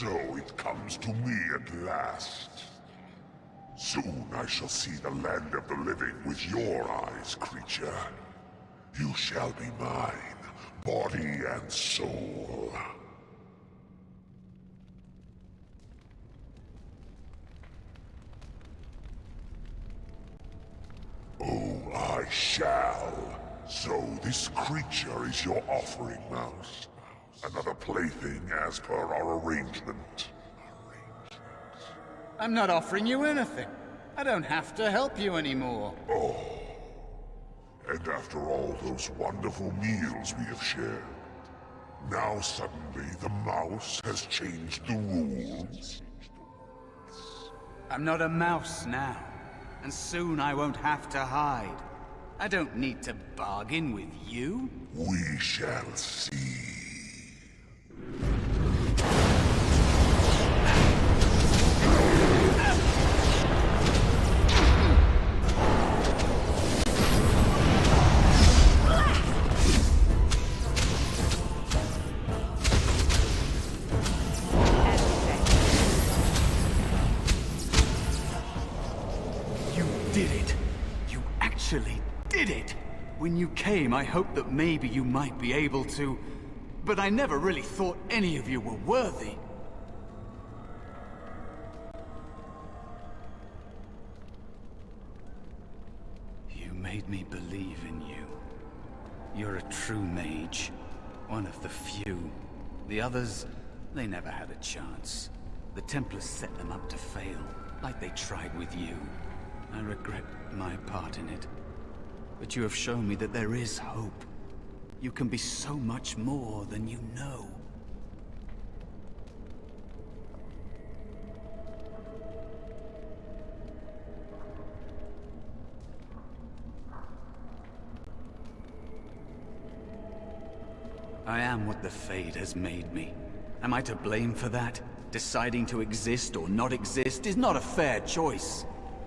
So it comes to me at last. Soon I shall see the land of the living with your eyes, creature. You shall be mine, body and soul. Oh, I shall. So this creature is your offering, Mouse. Another plaything as per our arrangement. I'm not offering you anything. I don't have to help you anymore. Oh. And after all those wonderful meals we have shared, now suddenly the mouse has changed the rules? I'm not a mouse now, and soon I won't have to hide. I don't need to bargain with you. We shall see. Did it! When you came, I hoped that maybe you might be able to, but I never really thought any of you were worthy. You made me believe in you. You're a true mage. One of the few. The others, they never had a chance. The Templars set them up to fail, like they tried with you. I regret my part in it. But you have shown me that there is hope. You can be so much more than you know. I am what the Fade has made me. Am I to blame for that? Deciding to exist or not exist is not a fair choice.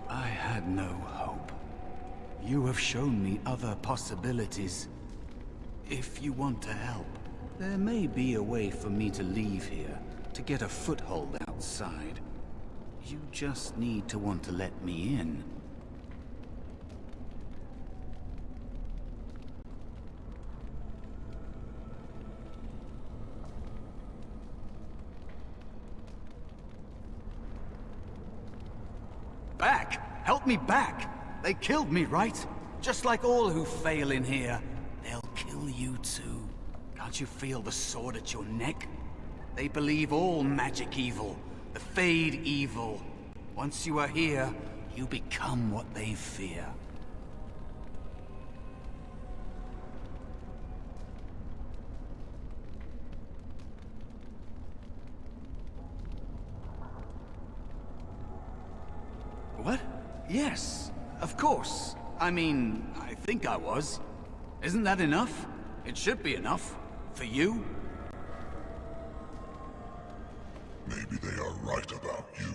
I had no hope. You have shown me other possibilities. If you want to help, there may be a way for me to leave here, to get a foothold outside. You just need to want to let me in. Back! Help me back! They killed me, right? Just like all who fail in here. They'll kill you too. Can't you feel the sword at your neck? They believe all magic evil, the Fade evil. Once you are here, you become what they fear. What? Yes. Of course. I mean, I think I was. Isn't that enough? It should be enough. For you? Maybe they are right about you.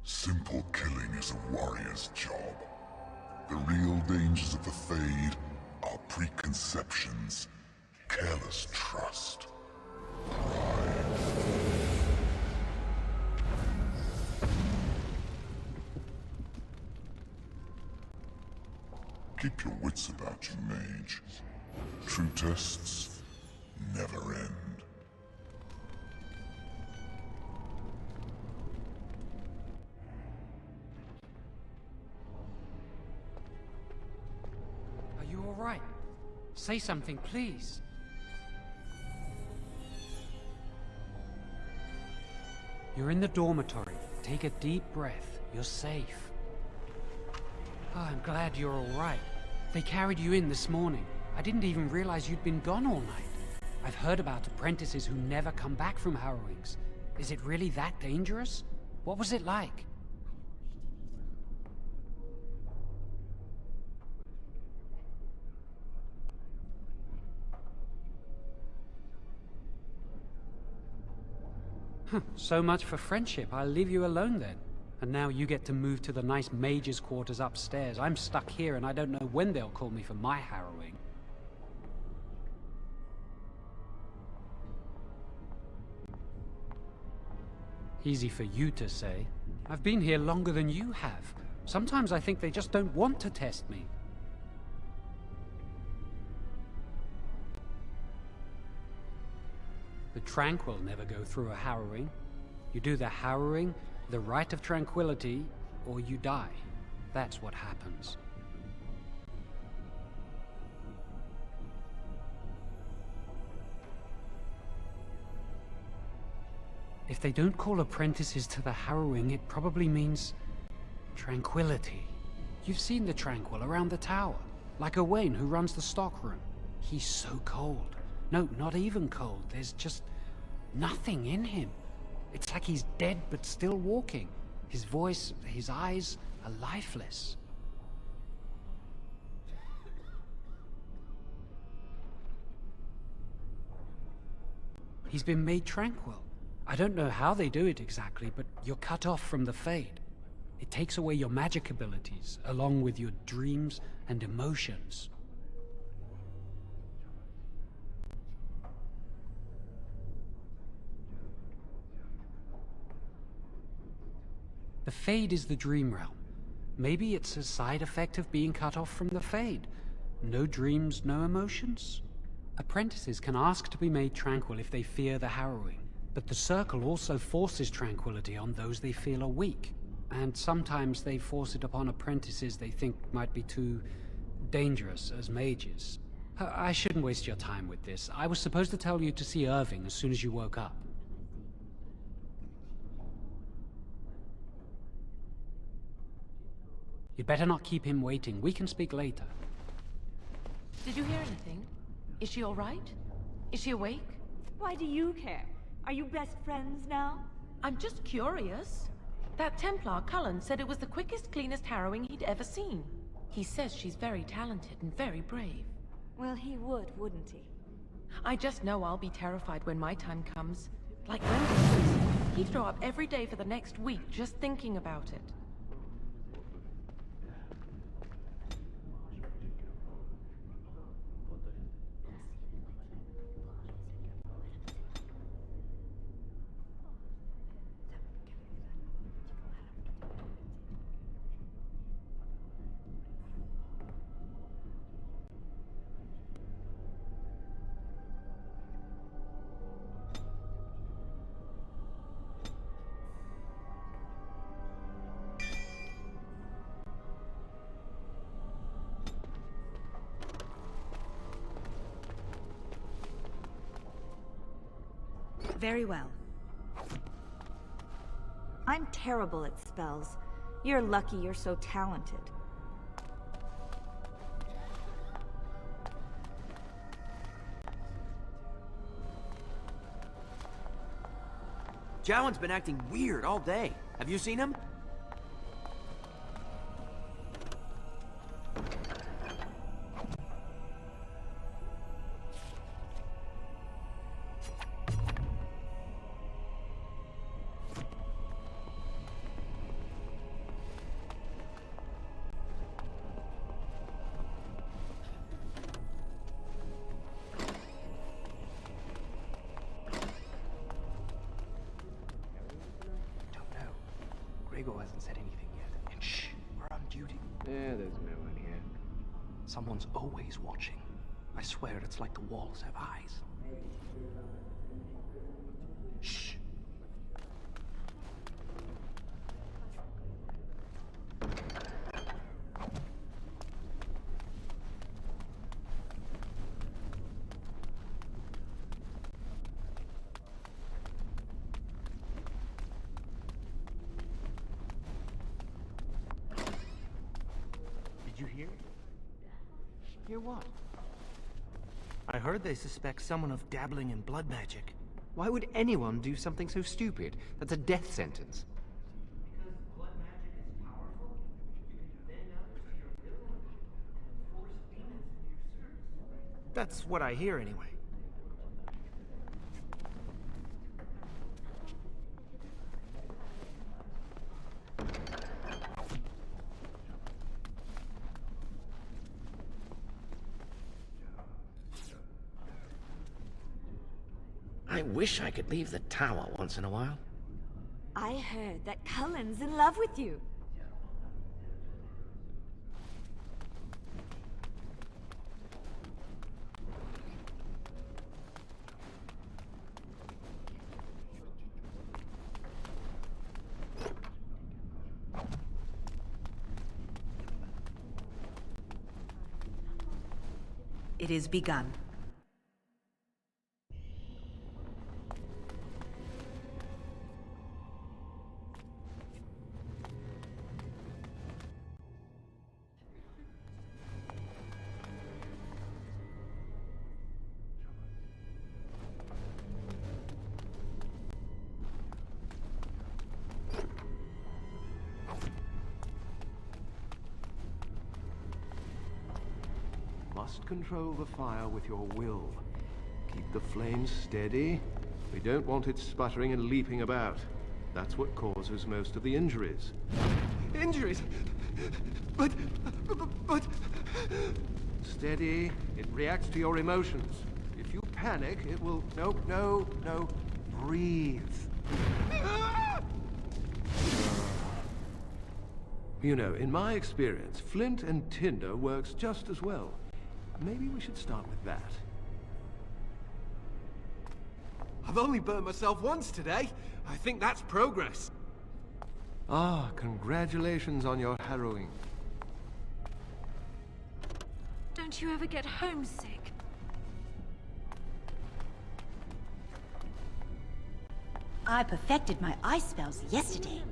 Simple killing is a warrior's job. The real dangers of the Fade are preconceptions, careless trust, pride. Keep your wits about you, mage. True tests never end. Are you all right? Say something, please. You're in the dormitory. Take a deep breath. You're safe. Oh, I'm glad you're all right. They carried you in this morning. I didn't even realize you'd been gone all night. I've heard about apprentices who never come back from harrowings. Is it really that dangerous? What was it like? So much for friendship. I'll leave you alone then. And now you get to move to the nice mage's quarters upstairs. I'm stuck here and I don't know when they'll call me for my harrowing. Easy for you to say. I've been here longer than you have. Sometimes I think they just don't want to test me. The Tranquil never go through a harrowing. You do the harrowing, the rite of tranquility, or you die. That's what happens. If they don't call apprentices to the harrowing, it probably means tranquility. You've seen the Tranquil around the tower, like Owain who runs the stockroom. He's so cold. No, not even cold. There's just nothing in him. It's like he's dead but still walking. His voice, his eyes are lifeless. He's been made tranquil. I don't know how they do it exactly, but you're cut off from the Fade. It takes away your magic abilities, along with your dreams and emotions. The Fade is the dream realm. Maybe it's a side effect of being cut off from the Fade. No dreams, no emotions? Apprentices can ask to be made tranquil if they fear the harrowing, but the Circle also forces tranquility on those they feel are weak, and sometimes they force it upon apprentices they think might be too dangerous as mages. I shouldn't waste your time with this. I was supposed to tell you to see Irving as soon as you woke up. You'd better not keep him waiting. We can speak later. Did you hear anything? Is she all right? Is she awake? Why do you care? Are you best friends now? I'm just curious. That Templar, Cullen, said it was the quickest, cleanest harrowing he'd ever seen. He says she's very talented and very brave. Well, he would, wouldn't he? I just know I'll be terrified when my time comes. Like Duncan. He'd throw up every day for the next week just thinking about it. Very well. I'm terrible at spells. You're lucky you're so talented. Jowan's been acting weird all day. Have you seen him? Gregor hasn't said anything yet. And shh, we're on duty. Yeah, there's no one here. Someone's always watching. I swear it's like the walls have eyes. Shh. Did you hear? Hear what? I heard they suspect someone of dabbling in blood magic. Why would anyone do something so stupid? That's a death sentence. Because blood magic is powerful. You can bend others to your will and force demons into your service. That's what I hear anyway. I wish I could leave the tower once in a while. I heard that Cullen's in love with you. It is begun. Must control the fire with your will. Keep the flames steady. We don't want it sputtering and leaping about. That's what causes most of the injuries. Injuries? But... Steady. It reacts to your emotions. If you panic, it will... No. Breathe. You know, in my experience, flint and tinder works just as well. Maybe we should start with that. I've only burnt myself once today. I think that's progress. Ah, congratulations on your harrowing. Don't you ever get homesick? I perfected my ice spells yesterday.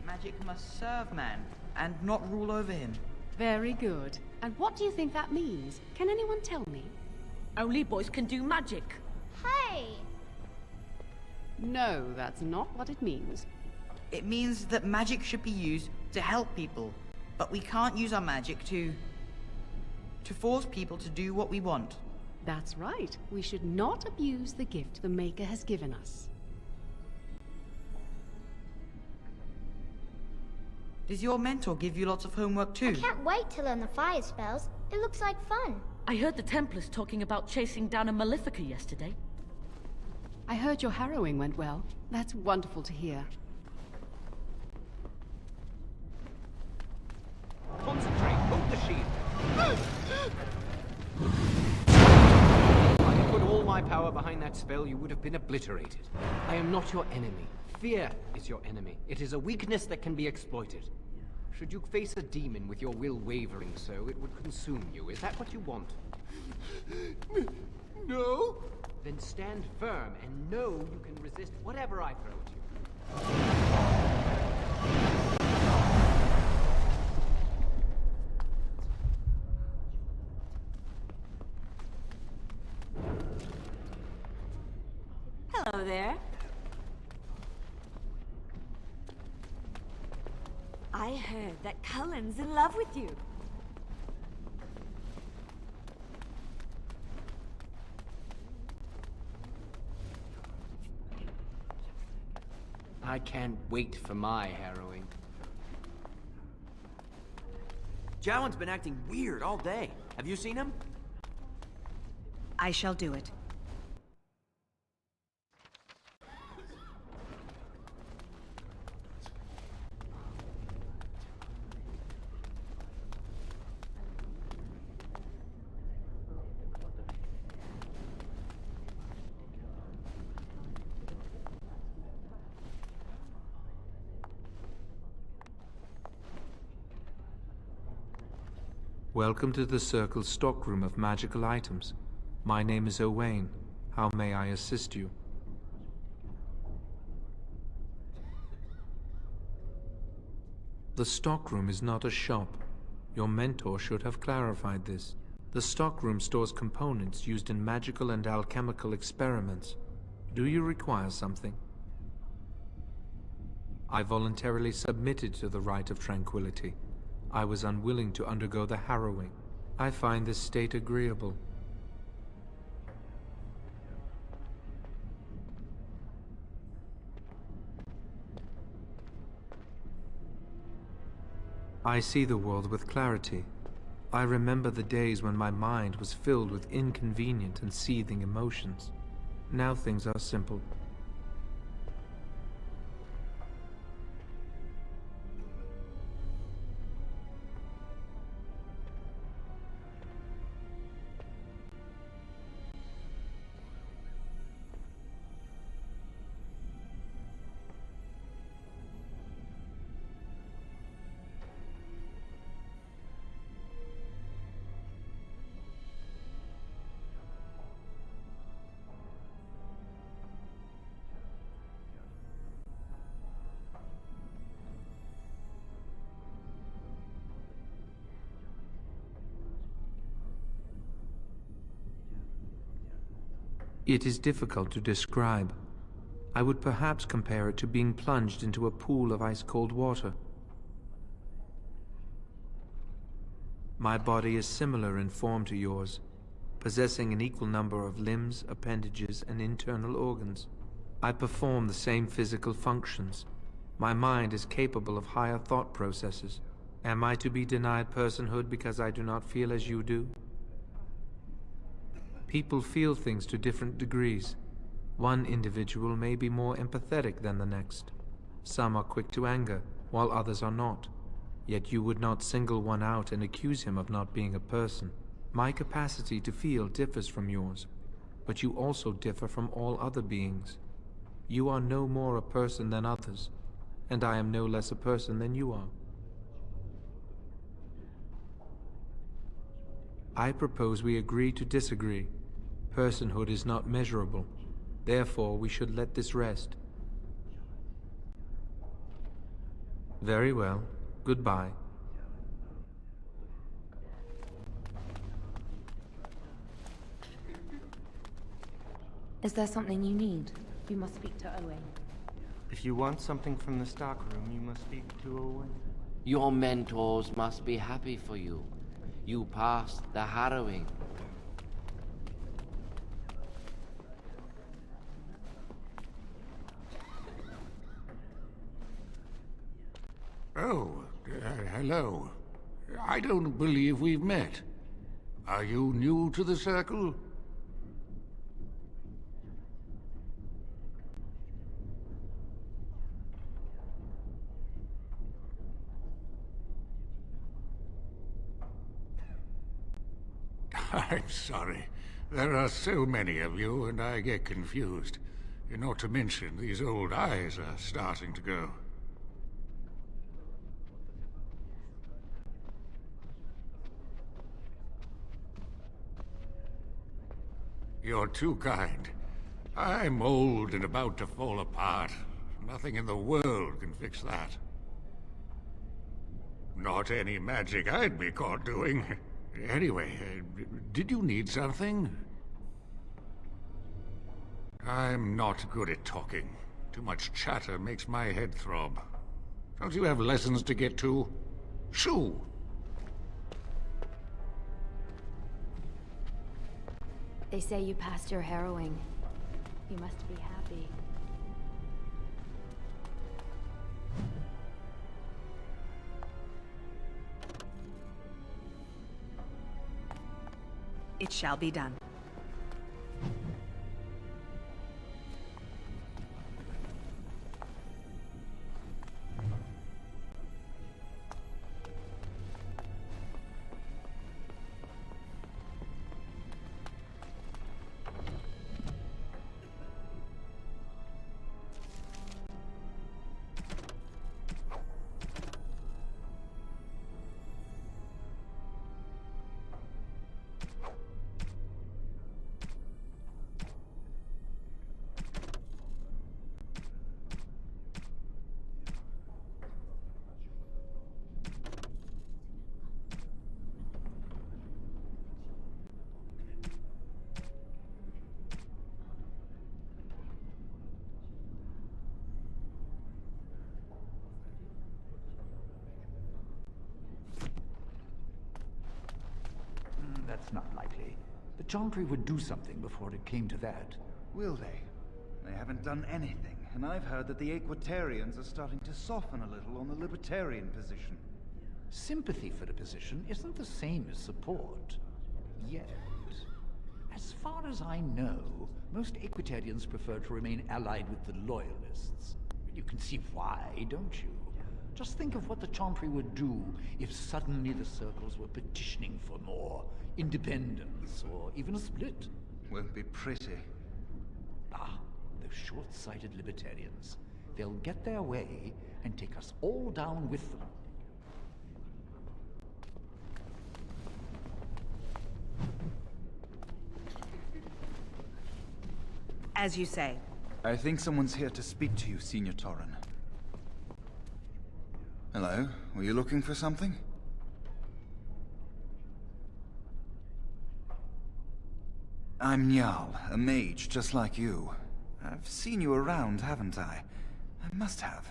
Magic must serve man, and not rule over him. Very good. And what do you think that means? Can anyone tell me? Only boys can do magic. Hey! No, that's not what it means. It means that magic should be used to help people, but we can't use our magic to force people to do what we want. That's right. We should not abuse the gift the Maker has given us. Does your mentor give you lots of homework too? I can't wait to learn the fire spells. It looks like fun. I heard the Templars talking about chasing down a Malefica yesterday. I heard your harrowing went well. That's wonderful to hear. Concentrate. Hold the shield. If I had put all my power behind that spell, you would have been obliterated. I am not your enemy. Fear is your enemy. It is a weakness that can be exploited. Should you face a demon with your will wavering so, it would consume you. Is that what you want? No? Then stand firm and know you can resist whatever I throw at you. Hello there. I heard that Cullen's in love with you. I can't wait for my harrowing. Jowan's been acting weird all day. Have you seen him? I shall do it. Welcome to the Circle's stockroom of magical items. My name is Owain. How may I assist you? The stockroom is not a shop. Your mentor should have clarified this. The stockroom stores components used in magical and alchemical experiments. Do you require something? I voluntarily submitted to the right of tranquility. I was unwilling to undergo the harrowing. I find this state agreeable. I see the world with clarity. I remember the days when my mind was filled with inconvenient and seething emotions. Now things are simple. It is difficult to describe. I would perhaps compare it to being plunged into a pool of ice-cold water. My body is similar in form to yours, possessing an equal number of limbs, appendages, and internal organs. I perform the same physical functions. My mind is capable of higher thought processes. Am I to be denied personhood because I do not feel as you do? People feel things to different degrees. One individual may be more empathetic than the next. Some are quick to anger, while others are not. Yet you would not single one out and accuse him of not being a person. My capacity to feel differs from yours, but you also differ from all other beings. You are no more a person than others, and I am no less a person than you are. I propose we agree to disagree. Personhood is not measurable. Therefore, we should let this rest. Very well. Goodbye. Is there something you need? You must speak to Owen. If you want something from the stockroom, you must speak to Owen. Your mentors must be happy for you. You passed the harrowing. Oh, hello. I don't believe we've met. Are you new to the Circle? I'm sorry. There are so many of you, and I get confused. Not to mention, these old eyes are starting to go. You're too kind. I'm old and about to fall apart. Nothing in the world can fix that. Not any magic I'd be caught doing. Anyway, did you need something? I'm not good at talking. Too much chatter makes my head throb. Don't you have lessons to get to? Shoo! They say you passed your harrowing. You must be happy. It shall be done. That's not likely. The Chantry would do something before it came to that. Will they? They haven't done anything, and I've heard that the Equitarians are starting to soften a little on the Libertarian position. Sympathy for the position isn't the same as support. Yet. As far as I know, most Equitarians prefer to remain allied with the Loyalists. You can see why, don't you? Just think of what the Chantry would do if suddenly the Circles were petitioning for more independence, or even a split. Won't be pretty. Ah, those short-sighted Libertarians. They'll get their way and take us all down with them. As you say. I think someone's here to speak to you, Senior Torren. Hello, were you looking for something? I'm Jarl, a mage just like you. I've seen you around, haven't I? I must have.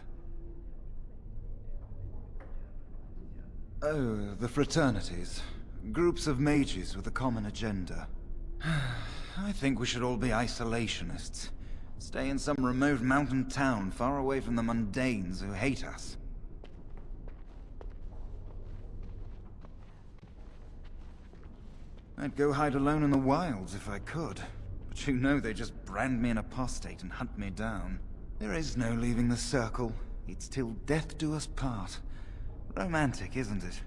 Oh, the fraternities. Groups of mages with a common agenda. I think we should all be isolationists. Stay in some remote mountain town far away from the mundanes who hate us. I'd go hide alone in the wilds if I could. But you know they just brand me an apostate and hunt me down. There is no leaving the circle. It's till death do us part. Romantic, isn't it?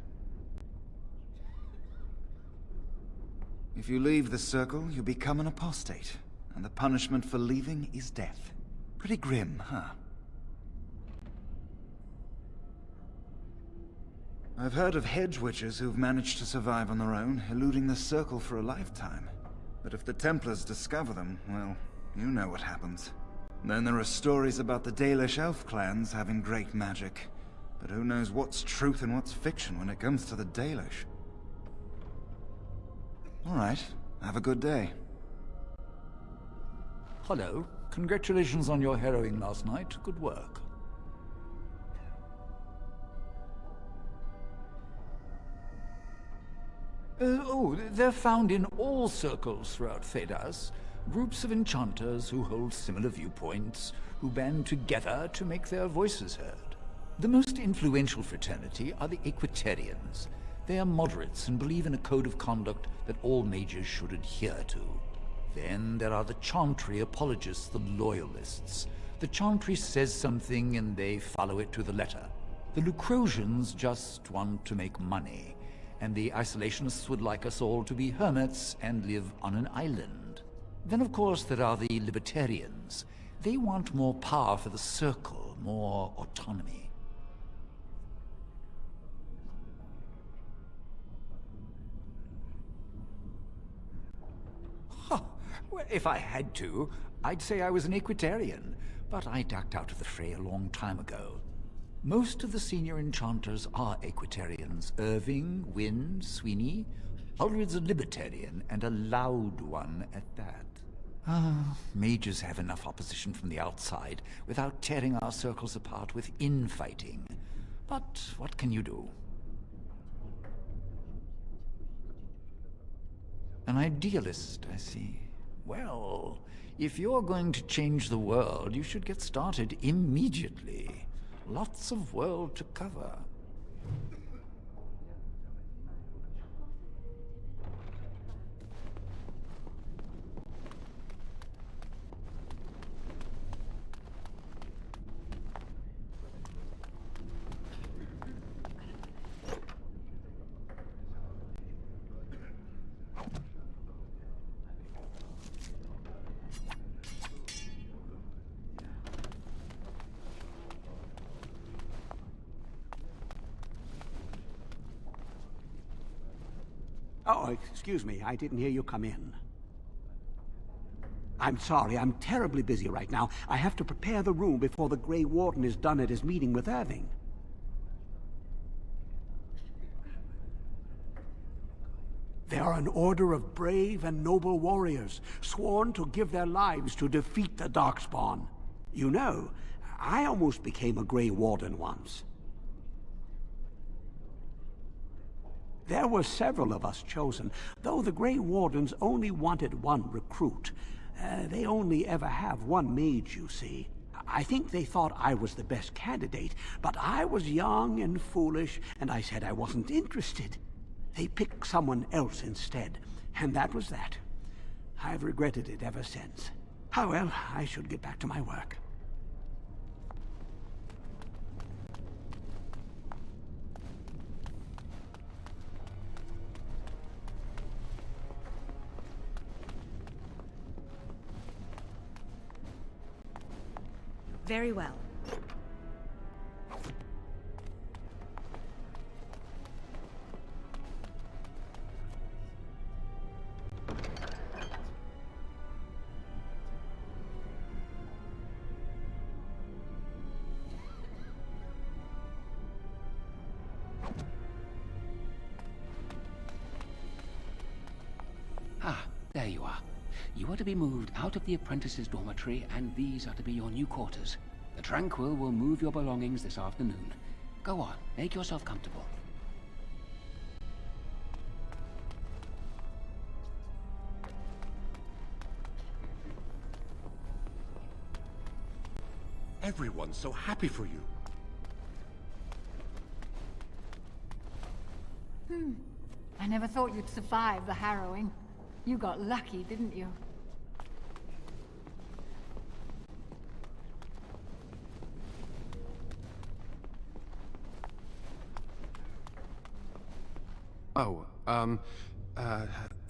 If you leave the circle, you become an apostate. And the punishment for leaving is death. Pretty grim, huh? I've heard of hedge witches who've managed to survive on their own, eluding the circle for a lifetime. But if the Templars discover them, well, you know what happens. Then there are stories about the Dalish elf clans having great magic. But who knows what's truth and what's fiction when it comes to the Dalish? All right, have a good day. Hello. Congratulations on your harrowing last night. Good work. They're found in all circles throughout Phaedas. Groups of enchanters who hold similar viewpoints, who band together to make their voices heard. The most influential fraternity are the Equitarians. They are moderates and believe in a code of conduct that all mages should adhere to. Then there are the Chantry apologists, the Loyalists. The Chantry says something and they follow it to the letter. The Lucrosians just want to make money, and the Isolationists would like us all to be hermits and live on an island. Then of course there are the Libertarians. They want more power for the Circle, more autonomy. Well, if I had to, I'd say I was an Equitarian, but I ducked out of the fray a long time ago. Most of the senior enchanters are Equitarians. Irving, Wynne, Sweeney. Ulrid's a Libertarian, and a loud one at that. Mages have enough opposition from the outside without tearing our circles apart with infighting. But what can you do? An idealist, I see. Well, if you're going to change the world, you should get started immediately. Lots of world to cover. Oh, excuse me, I didn't hear you come in. I'm sorry, I'm terribly busy right now. I have to prepare the room before the Grey Warden is done at his meeting with Irving. They are an order of brave and noble warriors, sworn to give their lives to defeat the Darkspawn. You know, I almost became a Grey Warden once. There were several of us chosen, though the Grey Wardens only wanted one recruit. They only ever have one mage, you see. I think they thought I was the best candidate, but I was young and foolish, and I said I wasn't interested. They picked someone else instead, and that was that. I've regretted it ever since. Oh well, I should get back to my work. Very well. Ah, there you are. are to be moved out of the apprentices' dormitory, and these are to be your new quarters. The Tranquil will move your belongings this afternoon. Go on, make yourself comfortable. Everyone's so happy for you. I never thought you'd survive the harrowing. You got lucky, didn't you? Oh,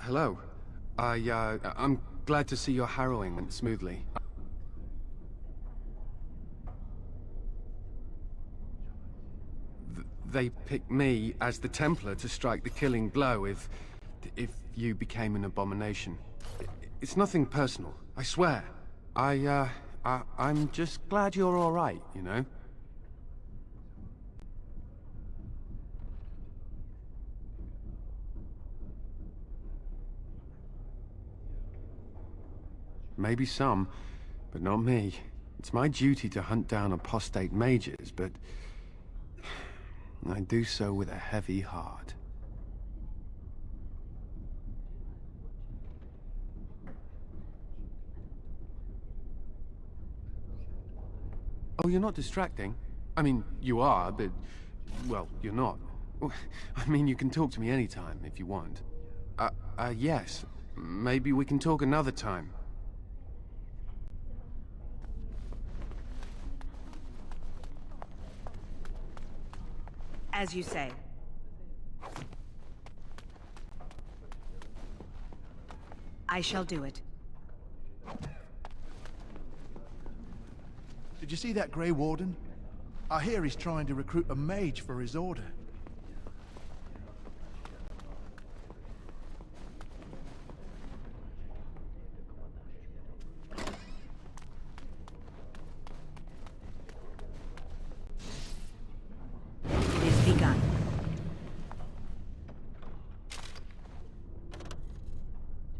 hello. I'm glad to see your harrowing went smoothly. They picked me as the Templar to strike the killing blow if you became an abomination. It's nothing personal, I swear. I'm just glad you're all right, you know? Maybe some, but not me. It's my duty to hunt down apostate mages, but I do so with a heavy heart. Oh, you're not distracting? I mean, you are, but, well, you're not. I mean, you can talk to me anytime, if you want. Yes. Maybe we can talk another time. As you say. I shall do it. Did you see that Grey Warden? I hear he's trying to recruit a mage for his order. It is begun.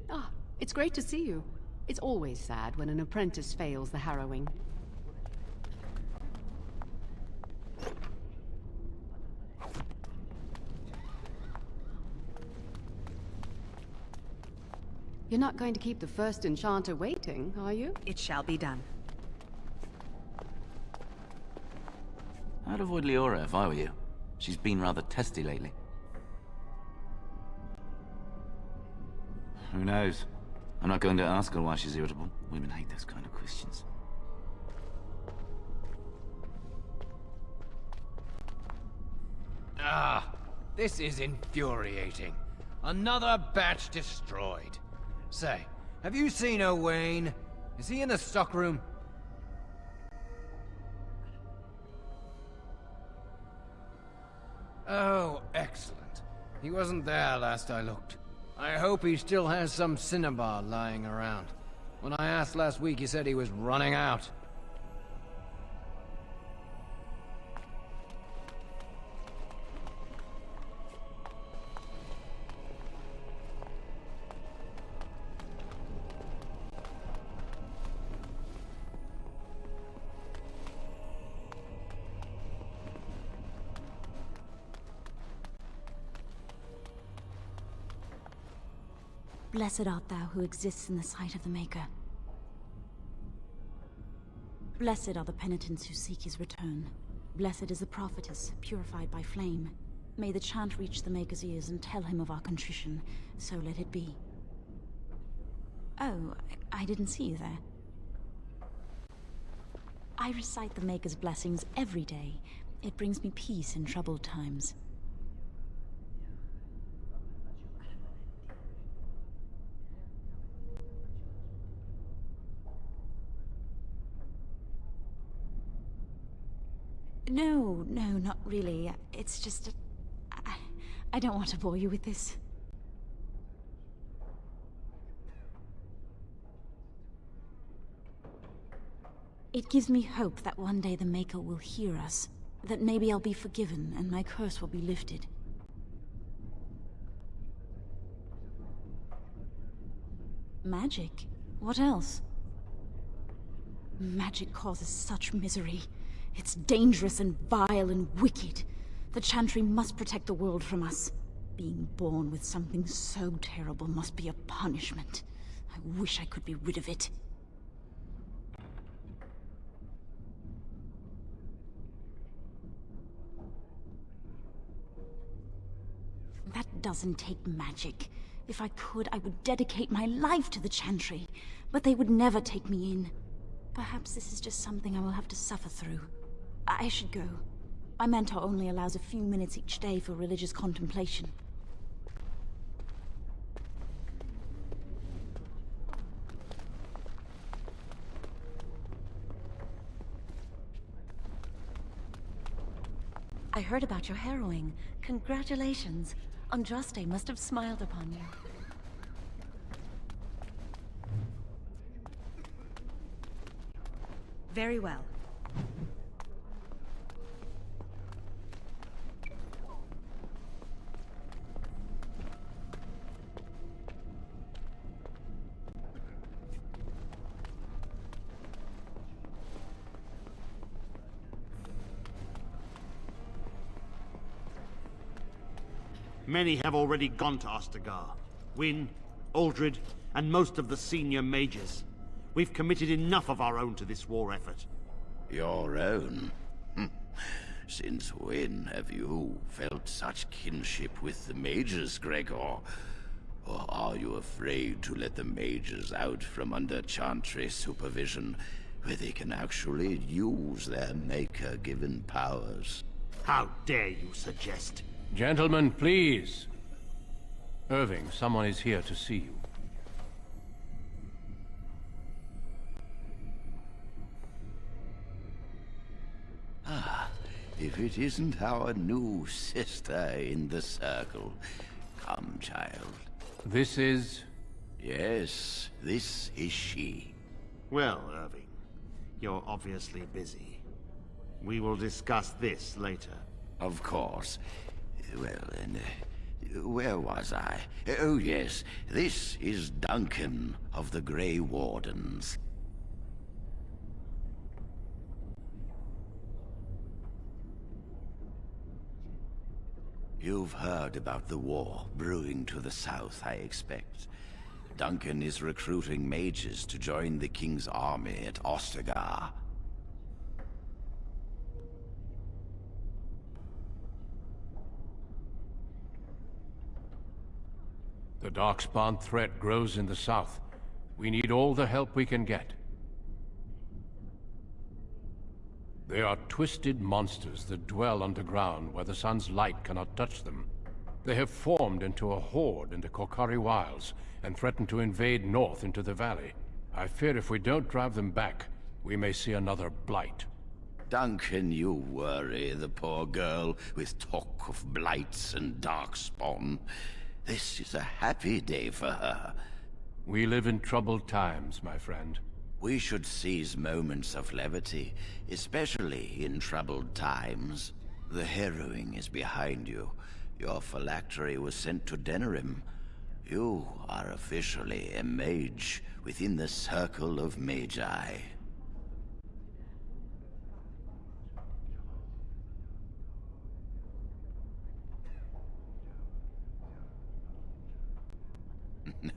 Ah, it's great to see you. It's always sad when an apprentice fails the harrowing. You're not going to keep the first enchanter waiting, are you? It shall be done. I'd avoid Leora if I were you. She's been rather testy lately. Who knows? I'm not going to ask her why she's irritable. Women hate those kind of questions. Ah, this is infuriating. Another batch destroyed. Say, have you seen Owain? Is he in the stockroom? Oh, excellent. He wasn't there last I looked. I hope he still has some cinnabar lying around. When I asked last week, he said he was running out. Blessed art thou who exists in the sight of the Maker. Blessed are the penitents who seek his return. Blessed is the prophetess, purified by flame. May the chant reach the Maker's ears and tell him of our contrition, so let it be. Oh, I didn't see you there. I recite the Maker's blessings every day. It brings me peace in troubled times. No, not really. It's just... I don't want to bore you with this. It gives me hope that one day the Maker will hear us. That maybe I'll be forgiven and my curse will be lifted. Magic? What else? Magic causes such misery. It's dangerous and vile and wicked. The Chantry must protect the world from us. Being born with something so terrible must be a punishment. I wish I could be rid of it. That doesn't take magic. If I could, I would dedicate my life to the Chantry, but they would never take me in. Perhaps this is just something I will have to suffer through. I should go. My mentor only allows a few minutes each day for religious contemplation. I heard about your harrowing. Congratulations. Andraste must have smiled upon you. Very well. Many have already gone to Ostagar. Wynne, Aldred, and most of the senior mages. We've committed enough of our own to this war effort. Your own? Since when have you felt such kinship with the mages, Gregor? Or are you afraid to let the mages out from under Chantry supervision, where they can actually use their Maker-given powers? How dare you suggest? Gentlemen, please. Irving, someone is here to see you. Ah, if it isn't our new sister in the circle. Come, child. This is... Yes, this is she. Well, Irving, you're obviously busy. We will discuss this later. Of course. Well, and where was I? Oh, yes. This is Duncan of the Grey Wardens. You've heard about the war brewing to the south, I expect. Duncan is recruiting mages to join the King's army at Ostagar. The Darkspawn threat grows in the south. We need all the help we can get. They are twisted monsters that dwell underground where the sun's light cannot touch them. They have formed into a horde in the Korkari Wilds and threaten to invade north into the valley. I fear if we don't drive them back, we may see another blight. Duncan, you worry the poor girl with talk of blights and Darkspawn. This is a happy day for her. We live in troubled times, my friend. We should seize moments of levity, especially in troubled times. The harrowing is behind you. Your phylactery was sent to Denerim. You are officially a mage within the circle of magi.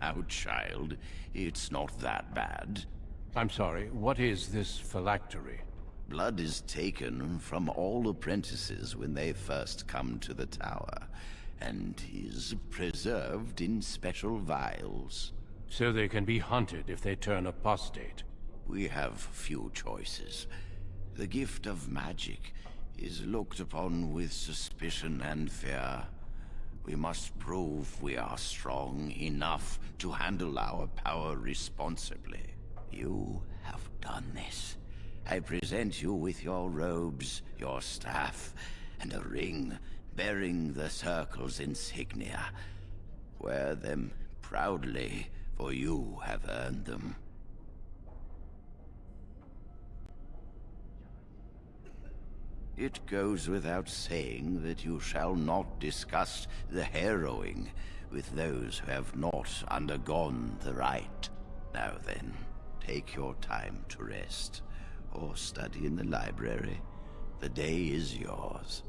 Now, child, it's not that bad. I'm sorry, what is this phylactery? Blood is taken from all apprentices when they first come to the tower, and is preserved in special vials. So they can be hunted if they turn apostate. We have few choices. The gift of magic is looked upon with suspicion and fear. We must prove we are strong enough to handle our power responsibly. You have done this. I present you with your robes, your staff, and a ring bearing the Circle's insignia. Wear them proudly, for you have earned them. It goes without saying that you shall not discuss the harrowing with those who have not undergone the rite. Now then, take your time to rest, or study in the library. The day is yours.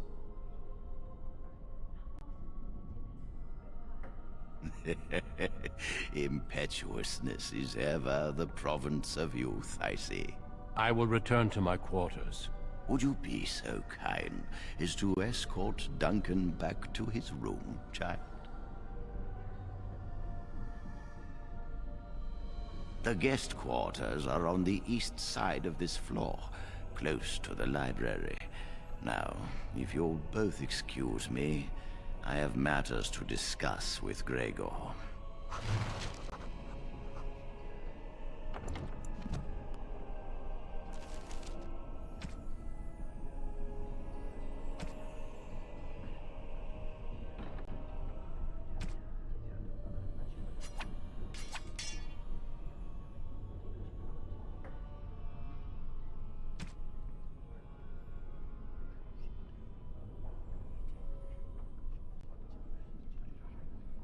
Impetuousness is ever the province of youth, I see. I will return to my quarters. Would you be so kind as to escort Duncan back to his room, child? The guest quarters are on the east side of this floor, close to the library. Now, if you'll both excuse me, I have matters to discuss with Gregor.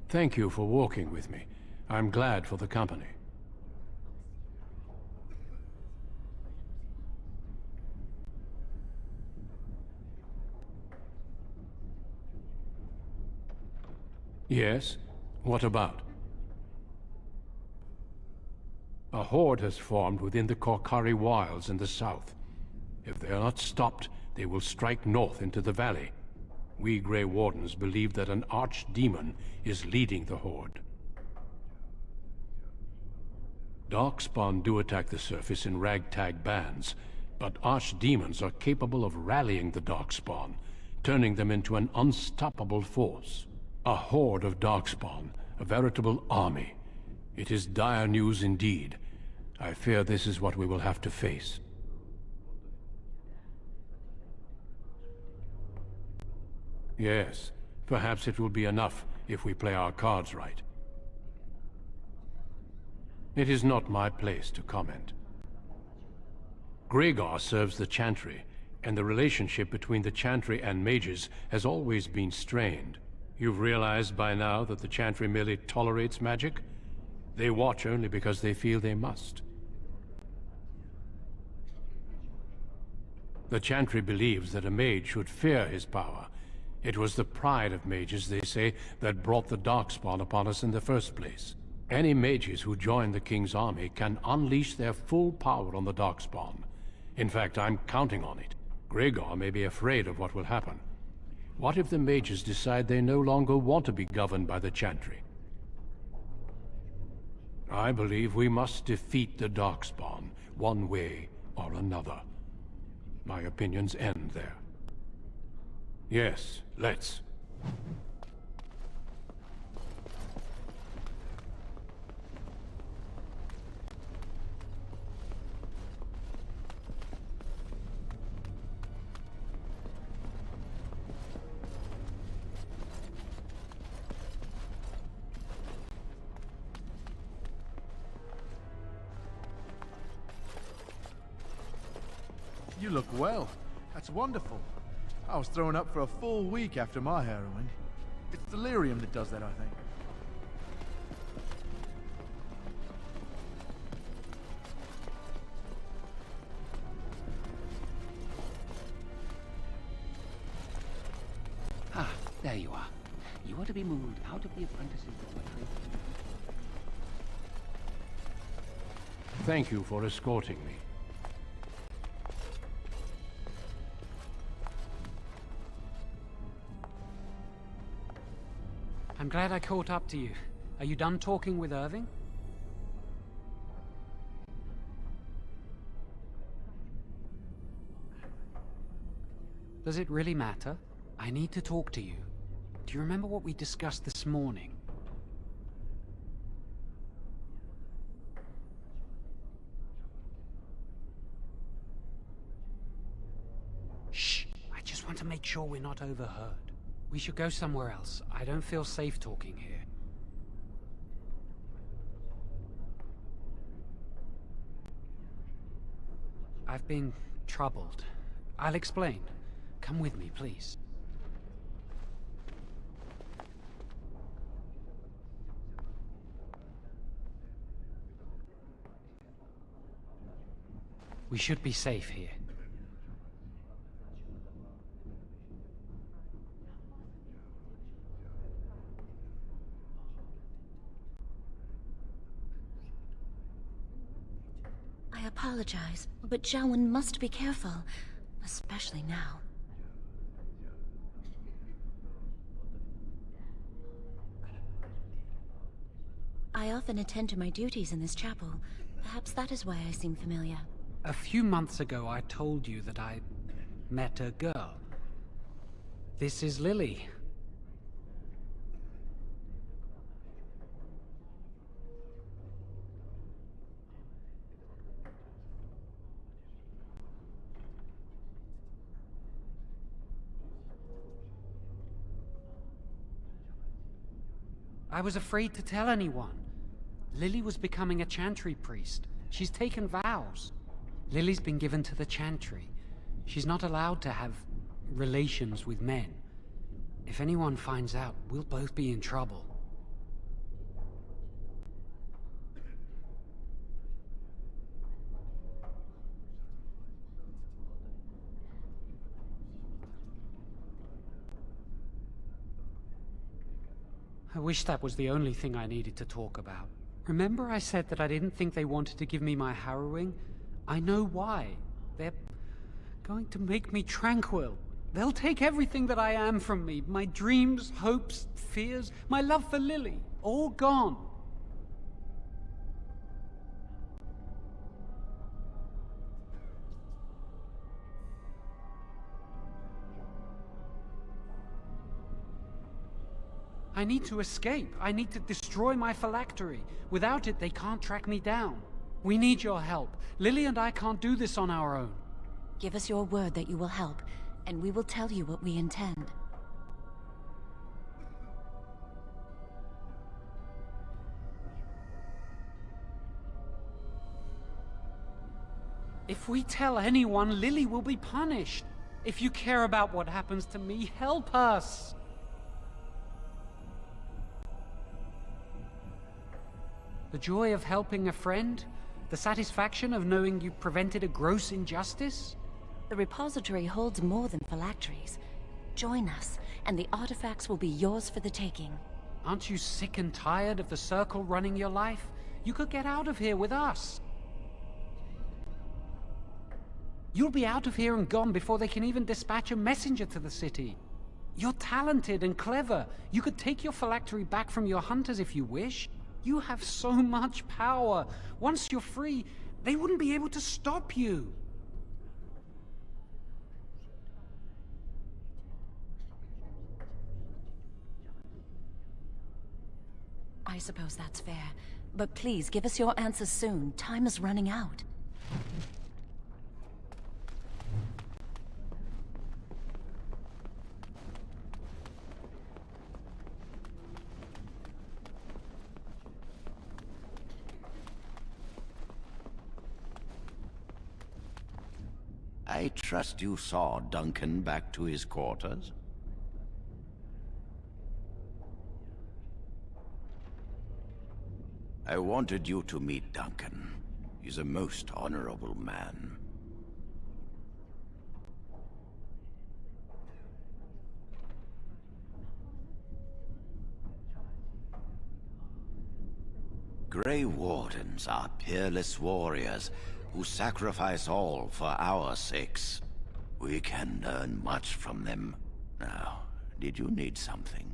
Thank you for walking with me. I'm glad for the company. Yes? What about? A horde has formed within the Korkari Wilds in the south. If they are not stopped, they will strike north into the valley. We Grey Wardens believe that an archdemon is leading the horde. Darkspawn do attack the surface in ragtag bands, but archdemons are capable of rallying the Darkspawn, turning them into an unstoppable force. A horde of Darkspawn, a veritable army. It is dire news indeed. I fear this is what we will have to face. Yes, perhaps it will be enough if we play our cards right. It is not my place to comment. Gregor serves the Chantry, and the relationship between the Chantry and mages has always been strained. You've realized by now that the Chantry merely tolerates magic? They watch only because they feel they must. The Chantry believes that a mage should fear his power. It was the pride of mages, they say, that brought the Darkspawn upon us in the first place. Any mages who join the King's army can unleash their full power on the Darkspawn. In fact, I'm counting on it. Gregor may be afraid of what will happen. What if the mages decide they no longer want to be governed by the Chantry? I believe we must defeat the Darkspawn, one way or another. My opinions end there. Yes, let's. You look well. That's wonderful. I was thrown up for a full week after my harrowing. It's delirium that does that, I think. Ah, there you are. You are to be moved out of the apprentice's dormitory. Thank you for escorting me. I'm glad I caught up to you. Are you done talking with Irving? Does it really matter? I need to talk to you. Do you remember what we discussed this morning? Shh! I just want to make sure we're not overheard. We should go somewhere else. I don't feel safe talking here. I've been troubled. I'll explain. Come with me, please. We should be safe here. I apologize, but Jiawen must be careful, especially now. I often attend to my duties in this chapel. Perhaps that is why I seem familiar. A few months ago, I told you that I met a girl. This is Lily. I was afraid to tell anyone. Lily was becoming a chantry priest. She's taken vows. Lily's been given to the chantry. She's not allowed to have relations with men. If anyone finds out, we'll both be in trouble. I wish that was the only thing I needed to talk about. Remember I said that I didn't think they wanted to give me my harrowing? I know why. They're going to make me tranquil. They'll take everything that I am from me. My dreams, hopes, fears, my love for Lily. All gone. I need to escape. I need to destroy my phylactery. Without it, they can't track me down. We need your help. Lily and I can't do this on our own. Give us your word that you will help, and we will tell you what we intend. If we tell anyone, Lily will be punished. If you care about what happens to me, help us. The joy of helping a friend? The satisfaction of knowing you prevented a gross injustice? The repository holds more than phylacteries. Join us, and the artifacts will be yours for the taking. Aren't you sick and tired of the Circle running your life? You could get out of here with us. You'll be out of here and gone before they can even dispatch a messenger to the city. You're talented and clever. You could take your phylactery back from your hunters if you wish. You have so much power. Once you're free, they wouldn't be able to stop you. I suppose that's fair. But please, give us your answers soon. Time is running out. I trust you saw Duncan back to his quarters? I wanted you to meet Duncan. He's a most honorable man. Grey Wardens are peerless warriors who sacrifice all for our sakes. We can learn much from them. Now, did you need something?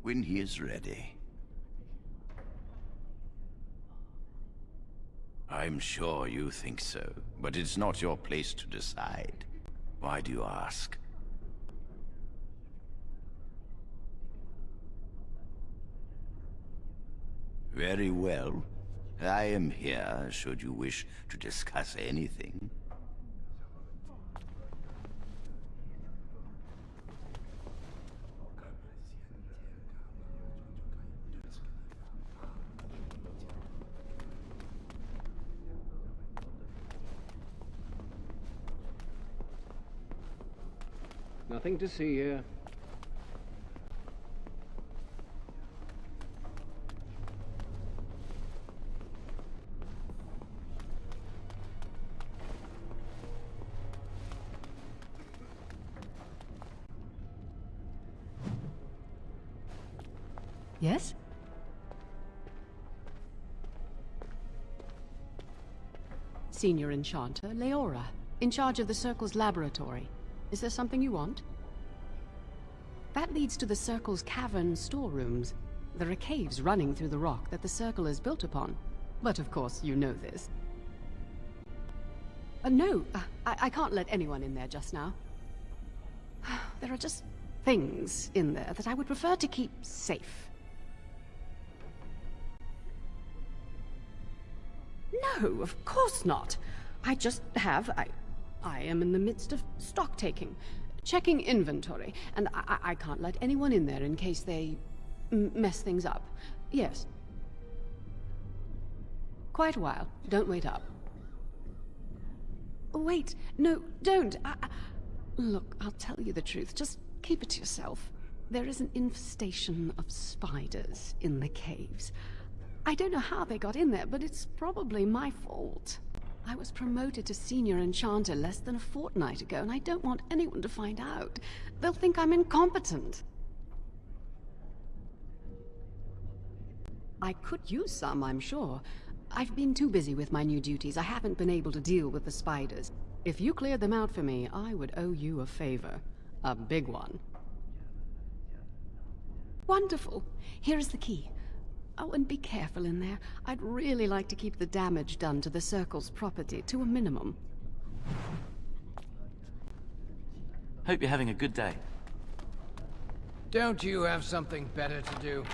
When he is ready. I'm sure you think so, but it's not your place to decide. Why do you ask? Very well. I am here should you wish to discuss anything. Nothing to see here. Yes? Senior Enchanter, Leora, in charge of the Circle's laboratory. Is there something you want? That leads to the Circle's cavern storerooms. There are caves running through the rock that the Circle is built upon. But of course, you know this. No, I can't let anyone in there just now. There are just things in there that I would prefer to keep safe. No, of course not. I just have... I am in the midst of stock taking, checking inventory, and I can't let anyone in there in case they mess things up. Yes. Quite a while. Don't wait up. Wait, no, don't. Look, I'll tell you the truth. Just keep it to yourself. There is an infestation of spiders in the caves. I don't know how they got in there, but it's probably my fault. I was promoted to Senior Enchanter less than a fortnight ago, and I don't want anyone to find out. They'll think I'm incompetent. I could use some, I'm sure. I've been too busy with my new duties. I haven't been able to deal with the spiders. If you cleared them out for me, I would owe you a favor. A big one. Wonderful. Here is the key. Oh, and be careful in there. I'd really like to keep the damage done to the Circle's property to a minimum. Hope you're having a good day. Don't you have something better to do?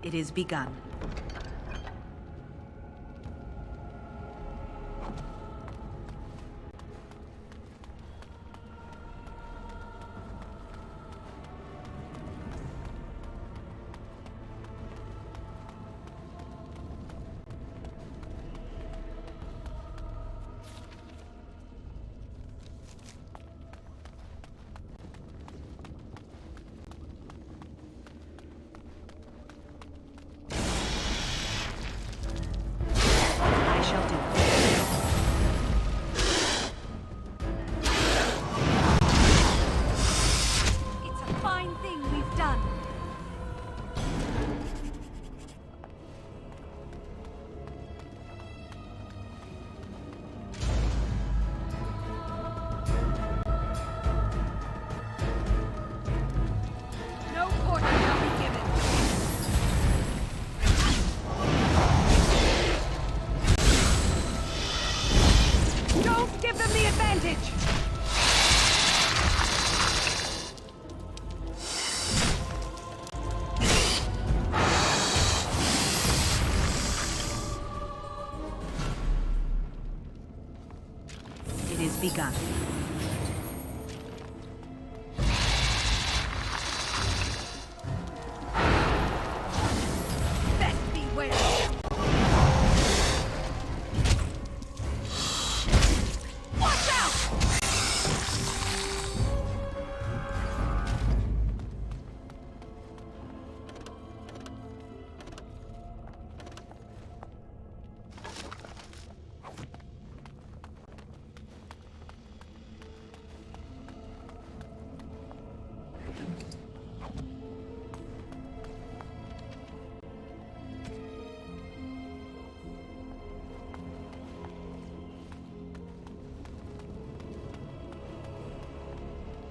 It is begun. Begun. Best beware! Watch out!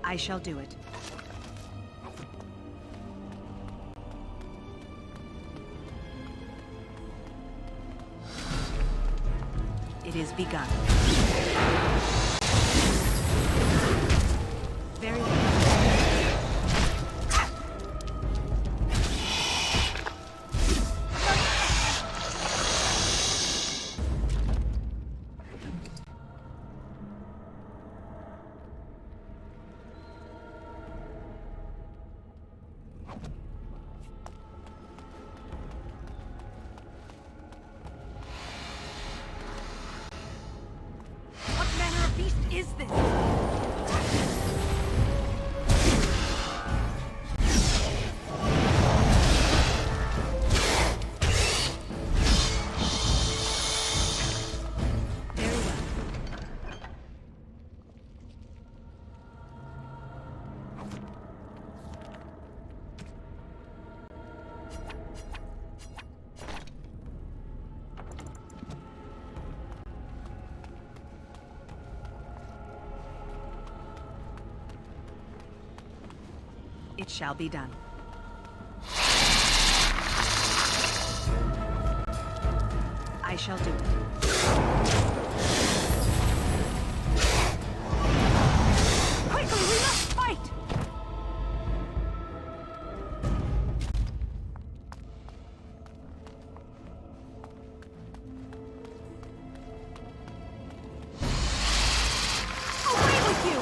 I shall do it. It is begun. Very well. It shall be done. I shall do it. Quickly, we must fight! Away with you!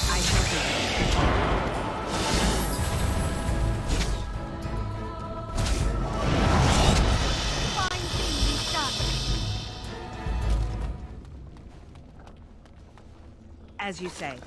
I shall do it. Fine thing you've done. As you say.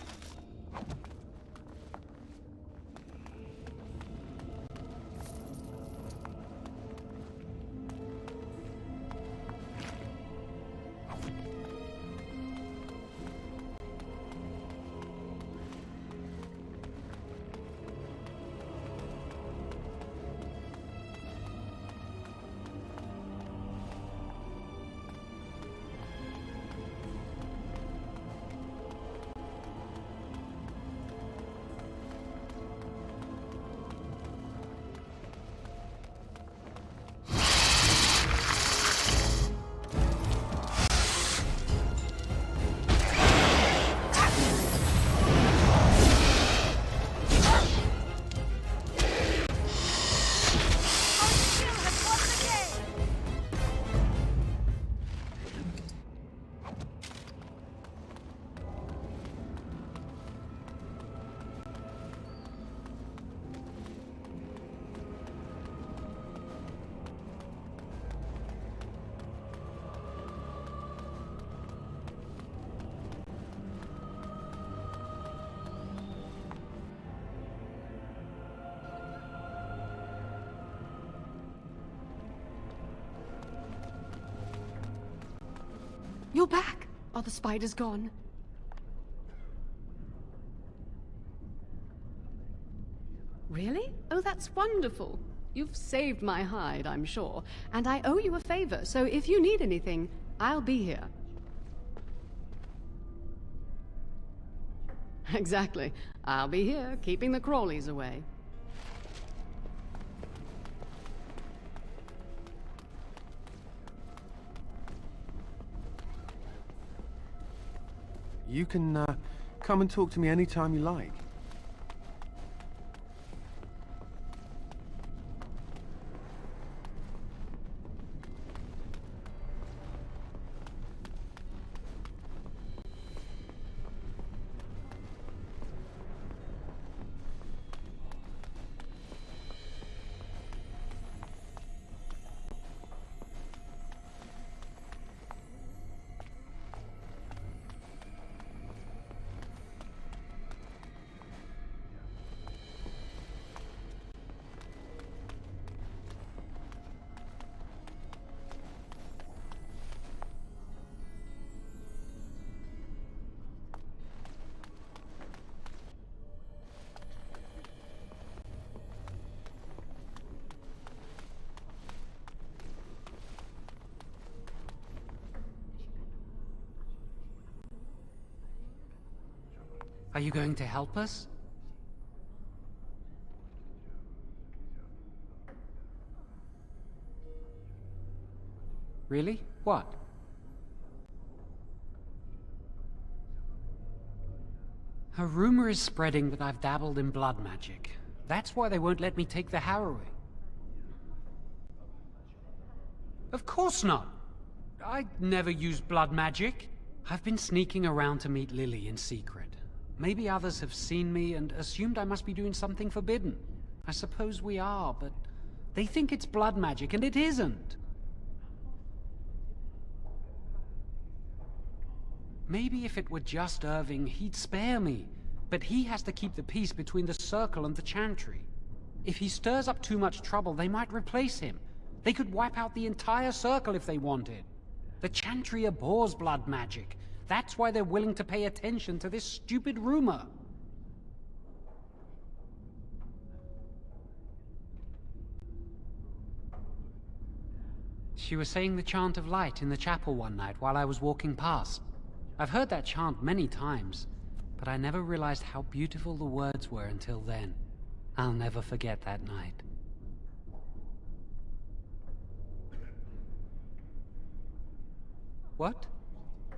You're back! Are the spiders gone? Really? Oh, that's wonderful. You've saved my hide, I'm sure. And I owe you a favor, so if you need anything, I'll be here. Exactly. I'll be here, keeping the crawlies away. You can, come and talk to me anytime you like. Are you going to help us? Really? What? A rumor is spreading that I've dabbled in blood magic. That's why they won't let me take the harrowing. Of course not! I never used blood magic. I've been sneaking around to meet Lily in secret. Maybe others have seen me and assumed I must be doing something forbidden. I suppose we are, but they think it's blood magic, and it isn't. Maybe if it were just Irving, he'd spare me. But he has to keep the peace between the Circle and the Chantry. If he stirs up too much trouble, they might replace him. They could wipe out the entire Circle if they wanted. The Chantry abhors blood magic. That's why they're willing to pay attention to this stupid rumor. She was saying the chant of light in the chapel one night while I was walking past. I've heard that chant many times, but I never realized how beautiful the words were until then. I'll never forget that night. What?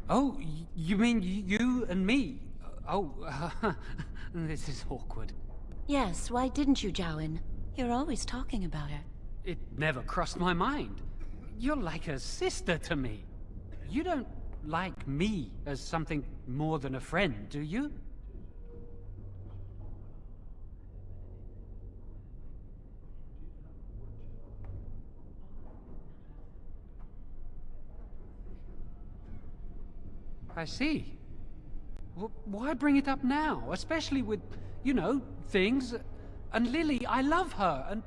Oh, you mean you and me? Oh, this is awkward. Yes, why didn't you, Jowen? You're always talking about her. It never crossed my mind. You're like a sister to me. You don't like me as something more than a friend, do you? I see. Why bring it up now? Especially with, you know, things. And Lily, I love her, and,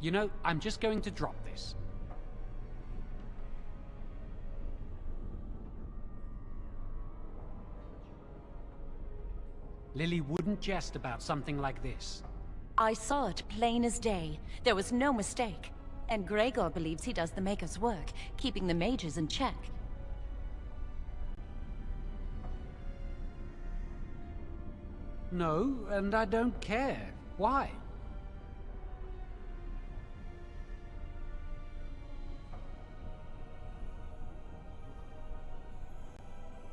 you know, I'm just going to drop this. Lily wouldn't jest about something like this. I saw it plain as day. There was no mistake. And Gregor believes he does the Maker's work, keeping the mages in check. No, and I don't care. Why?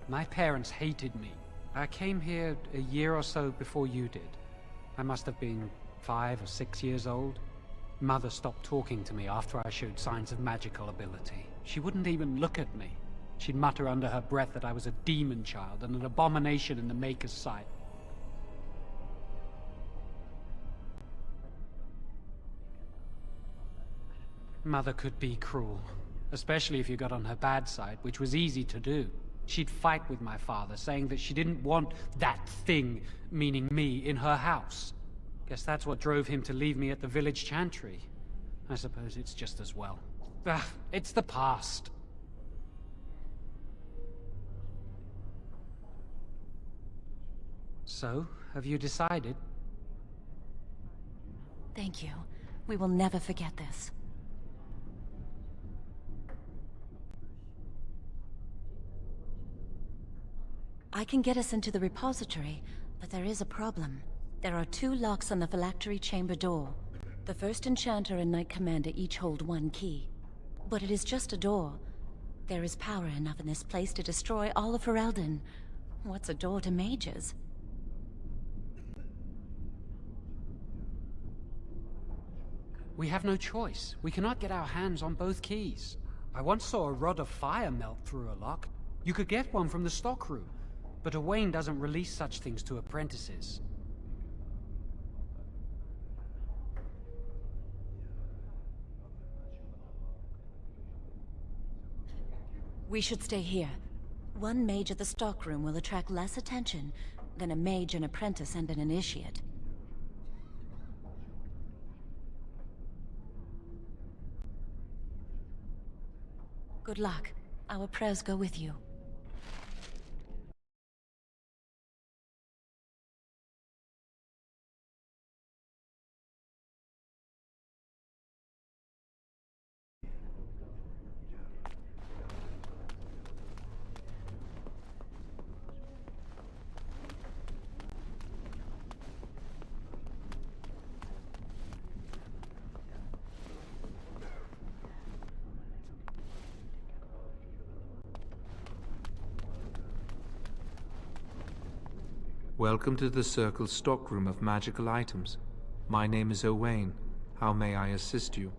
My parents hated me. I came here a year or so before you did. I must have been 5 or 6 years old. Mother stopped talking to me after I showed signs of magical ability. She wouldn't even look at me. She'd mutter under her breath that I was a demon child and an abomination in the Maker's sight. Mother could be cruel, especially if you got on her bad side, which was easy to do. She'd fight with my father, saying that she didn't want that thing, meaning me, in her house. Guess that's what drove him to leave me at the village chantry. I suppose it's just as well. It's the past. So, have you decided? Thank you. We will never forget this. I can get us into the repository, but there is a problem. There are 2 locks on the Phylactery chamber door. The first enchanter and knight commander each hold 1 key. But it is just a door. There is power enough in this place to destroy all of Ferelden. What's a door to mages? We have no choice. We cannot get our hands on both keys. I once saw a rod of fire melt through a lock. You could get one from the stockroom. But Owain doesn't release such things to apprentices. We should stay here. 1 mage at the stockroom will attract less attention than a mage, an apprentice, and an initiate. Good luck. Our prayers go with you. Welcome to the Circle's stockroom of magical items. My name is Owain. How may I assist you?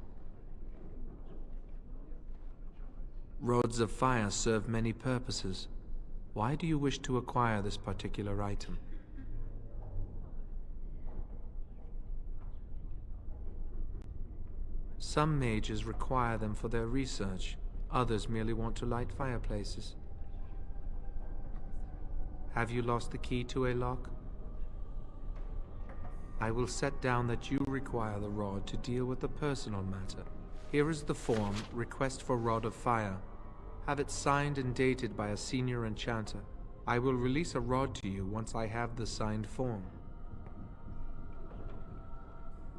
Rods of fire serve many purposes. Why do you wish to acquire this particular item? Some mages require them for their research. Others merely want to light fireplaces. Have you lost the key to a lock? I will set down that you require the rod to deal with a personal matter. Here is the form, Request for Rod of Fire. Have it signed and dated by a senior enchanter. I will release a rod to you once I have the signed form.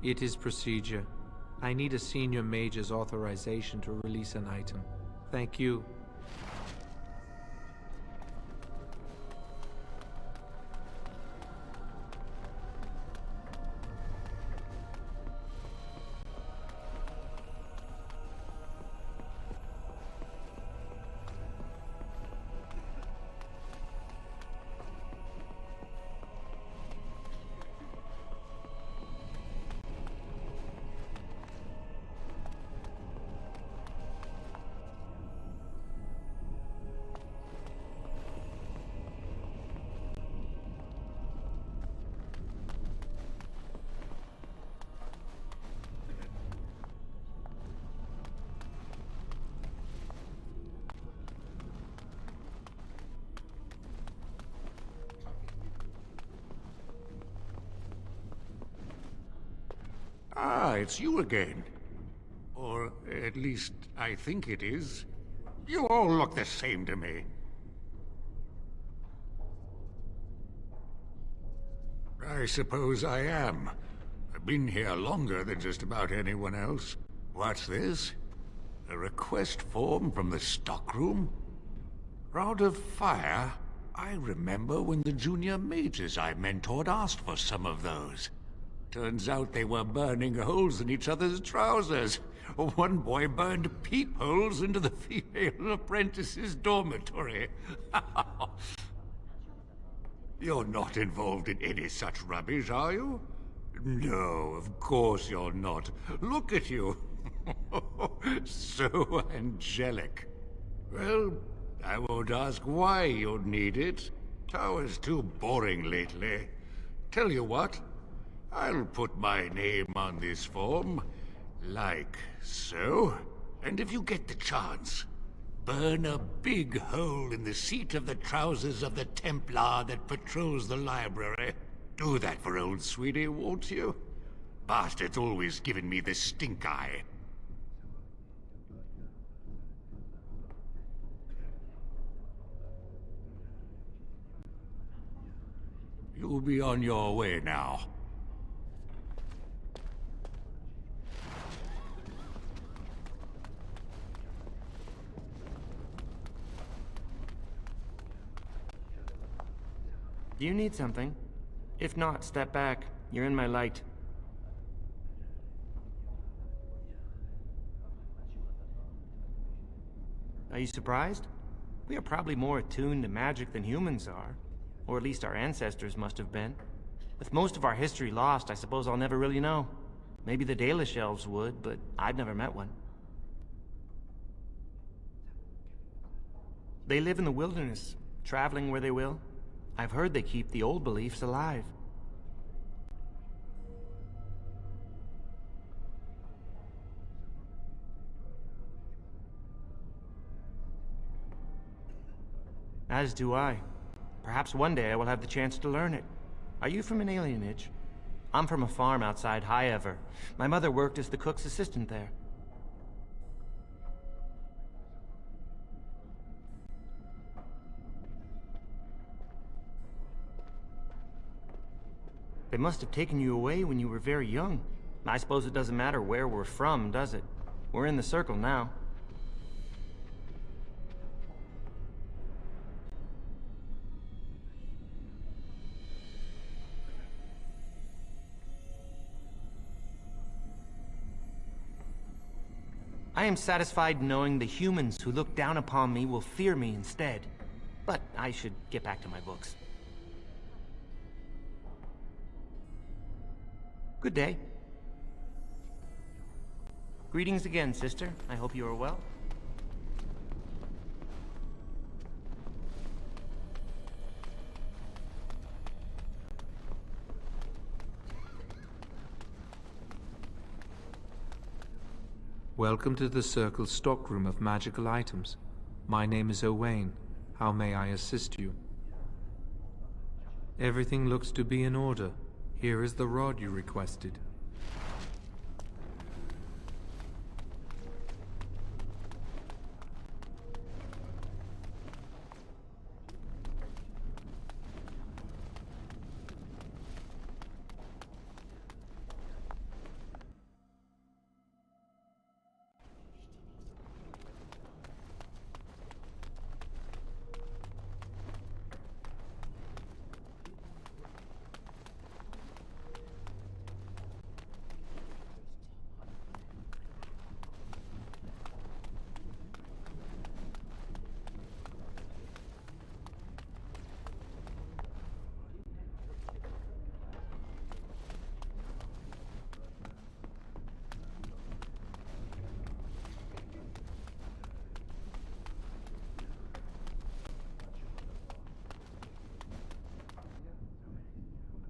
It is procedure. I need a senior mage's authorization to release an item. Thank you. Ah, it's you again. Or at least, I think it is. You all look the same to me. I suppose I am. I've been here longer than just about anyone else. What's this? A request form from the stockroom? Rod of Fire? I remember when the junior mages I mentored asked for some of those. Turns out they were burning holes in each other's trousers. One boy burned peepholes into the female apprentice's dormitory. You're not involved in any such rubbish, are you? No, of course you're not. Look at you. So angelic. Well, I won't ask why you'd need it. Tower's too boring lately. Tell you what, I'll put my name on this form, like so. And if you get the chance, burn a big hole in the seat of the trousers of the Templar that patrols the library. Do that for old sweetie, won't you? Bastard's always giving me the stink eye. You'll be on your way now. Do you need something? If not, step back. You're in my light. Are you surprised? We are probably more attuned to magic than humans are. Or at least our ancestors must have been. With most of our history lost, I suppose I'll never really know. Maybe the Dalish elves would, but I've never met one. They live in the wilderness, traveling where they will. I've heard they keep the old beliefs alive. As do I. Perhaps one day I will have the chance to learn it. Are you from an alienage? I'm from a farm outside High Ever. My mother worked as the cook's assistant there. They must have taken you away when you were very young. I suppose it doesn't matter where we're from, does it? We're in the circle now. I am satisfied knowing the humans who look down upon me will fear me instead. But I should get back to my books. Good day. Greetings again, sister. I hope you are well. Welcome to the Circle's stockroom of magical items. My name is Owain. How may I assist you? Everything looks to be in order. Here is the rod you requested.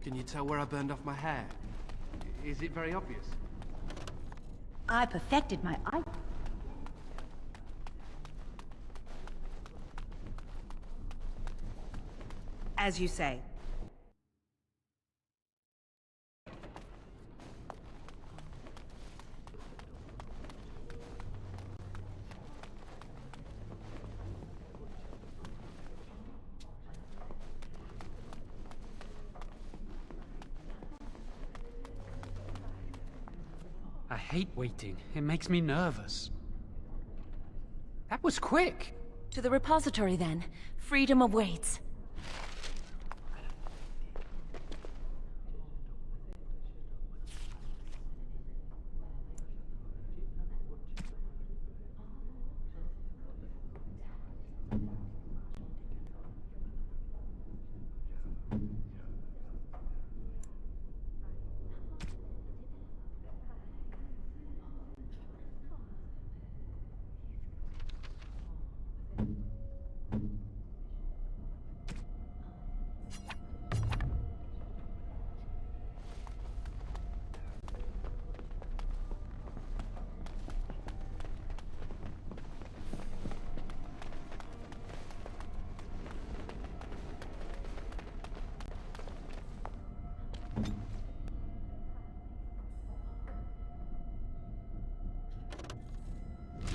Can you tell where I burned off my hair? Is it very obvious? I perfected my eye. As you say. I hate waiting. It makes me nervous. That was quick! To the repository, then. Freedom awaits.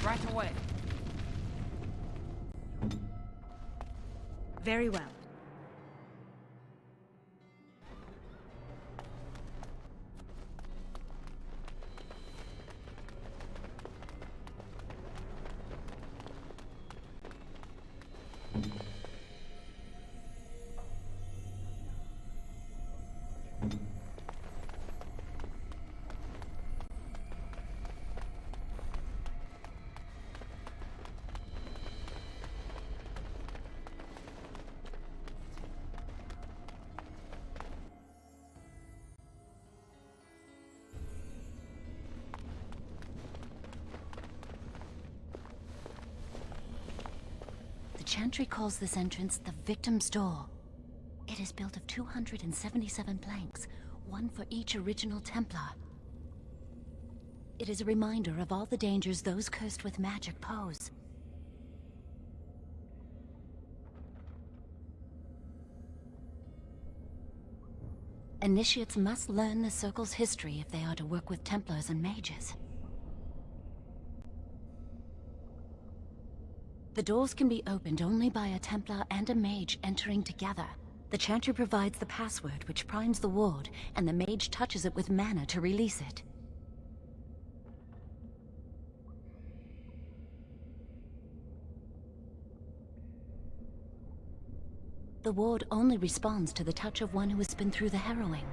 Right away. Very well. The Chantry calls this entrance the Victim's Door. It is built of 277 planks, one for each original Templar. It is a reminder of all the dangers those cursed with magic pose. Initiates must learn the Circle's history if they are to work with Templars and mages. The doors can be opened only by a Templar and a mage entering together. The Chantry provides the password, which primes the ward, and the mage touches it with mana to release it. The ward only responds to the touch of one who has been through the harrowing.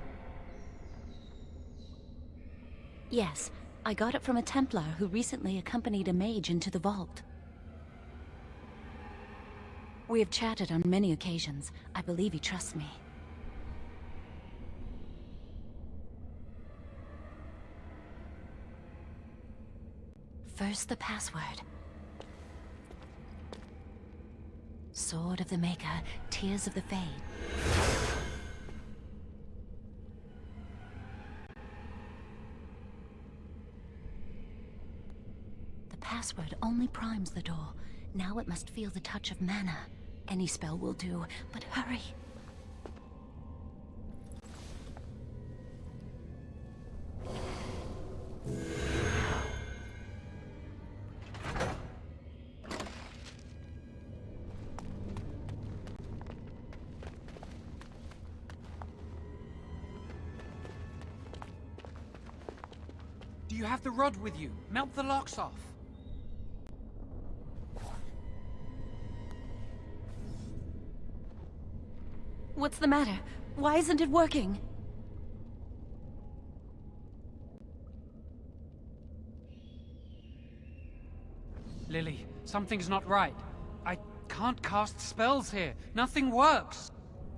Yes, I got it from a Templar who recently accompanied a mage into the vault. We have chatted on many occasions. I believe he trusts me. First, the password. Sword of the Maker, Tears of the Fade. The password only primes the door. Now it must feel the touch of mana. Any spell will do, but hurry. Do you have the rod with you? Melt the locks off. What's the matter? Why isn't it working? Lily, something's not right. I can't cast spells here. Nothing works.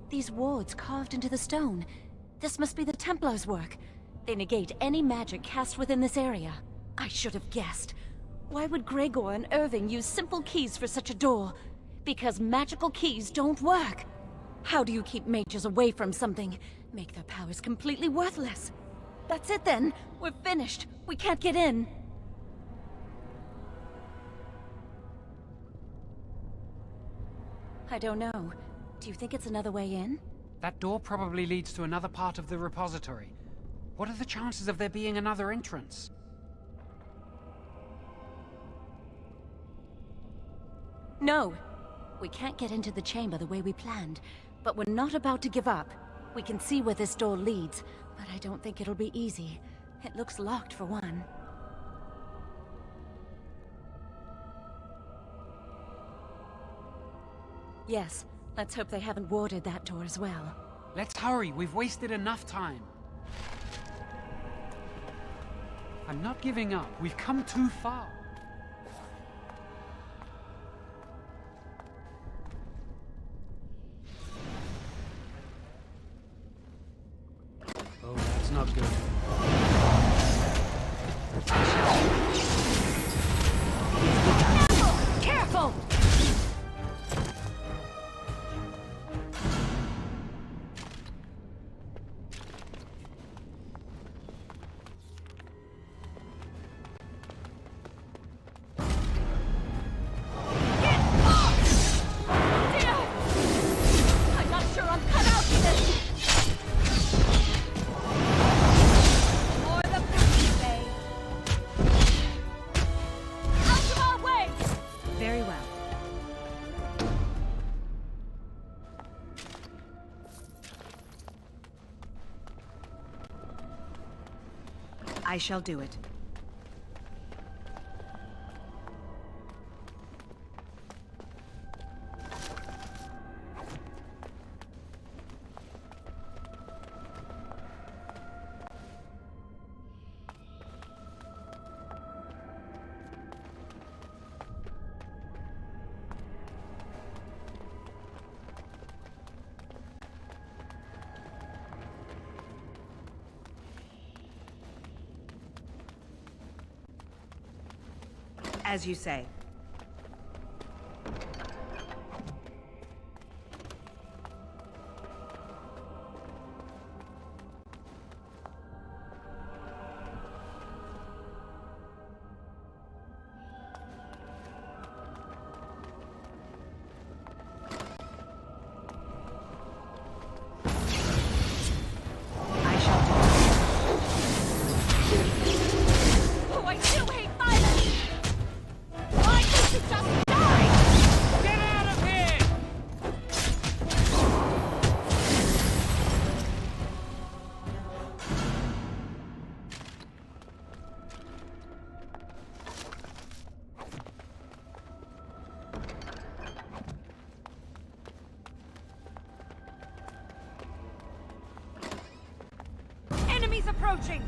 These wards carved into the stone. This must be the Templars' work. They negate any magic cast within this area. I should have guessed. Why would Gregor and Irving use simple keys for such a door? Because magical keys don't work. How do you keep mages away from something? Make their powers completely worthless. That's it then. We're finished. We can't get in. I don't know. Do you think it's another way in? That door probably leads to another part of the repository. What are the chances of there being another entrance? No. We can't get into the chamber the way we planned, but we're not about to give up. We can see where this door leads, but I don't think it'll be easy. It looks locked for one. Yes, let's hope they haven't warded that door as well. Let's hurry, we've wasted enough time. I'm not giving up, we've come too far. Oh, that's not good. Careful! I shall do it. As you say. Enemies approaching!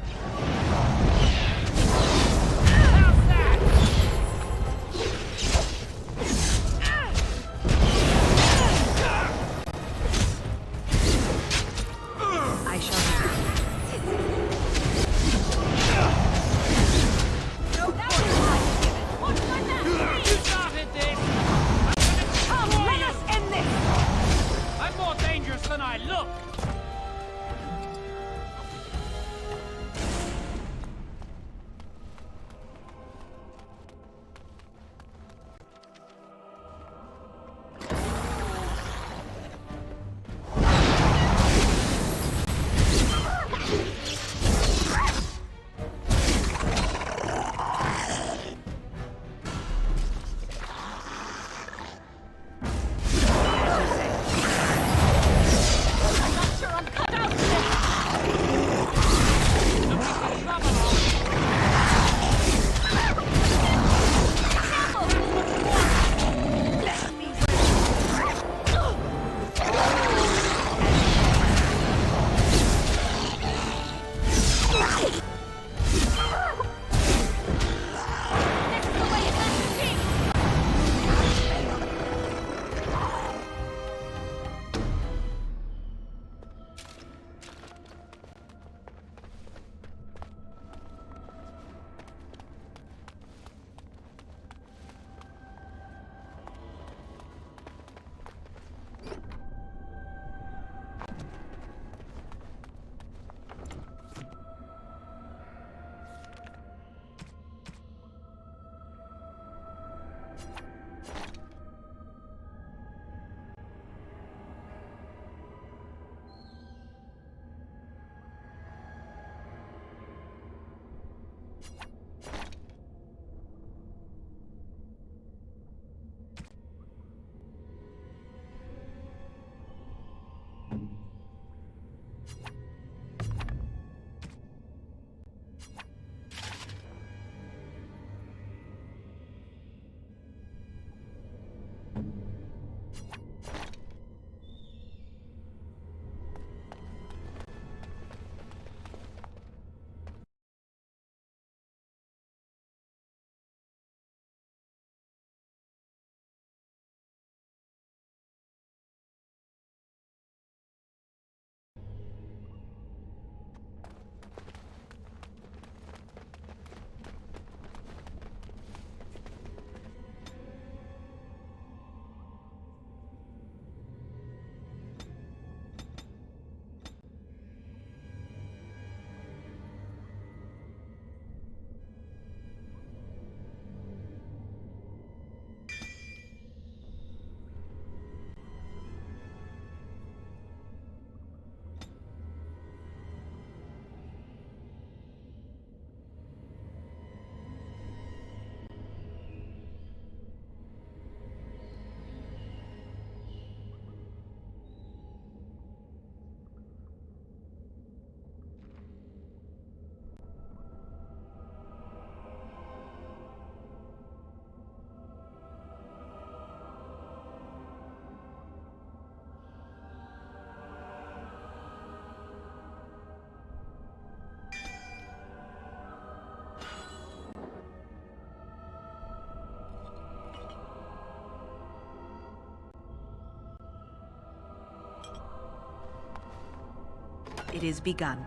It is begun.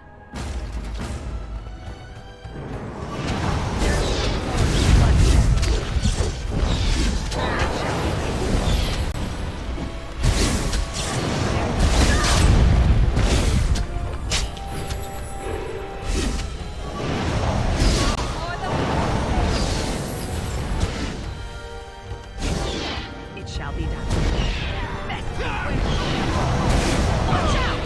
It shall be done. Watch out!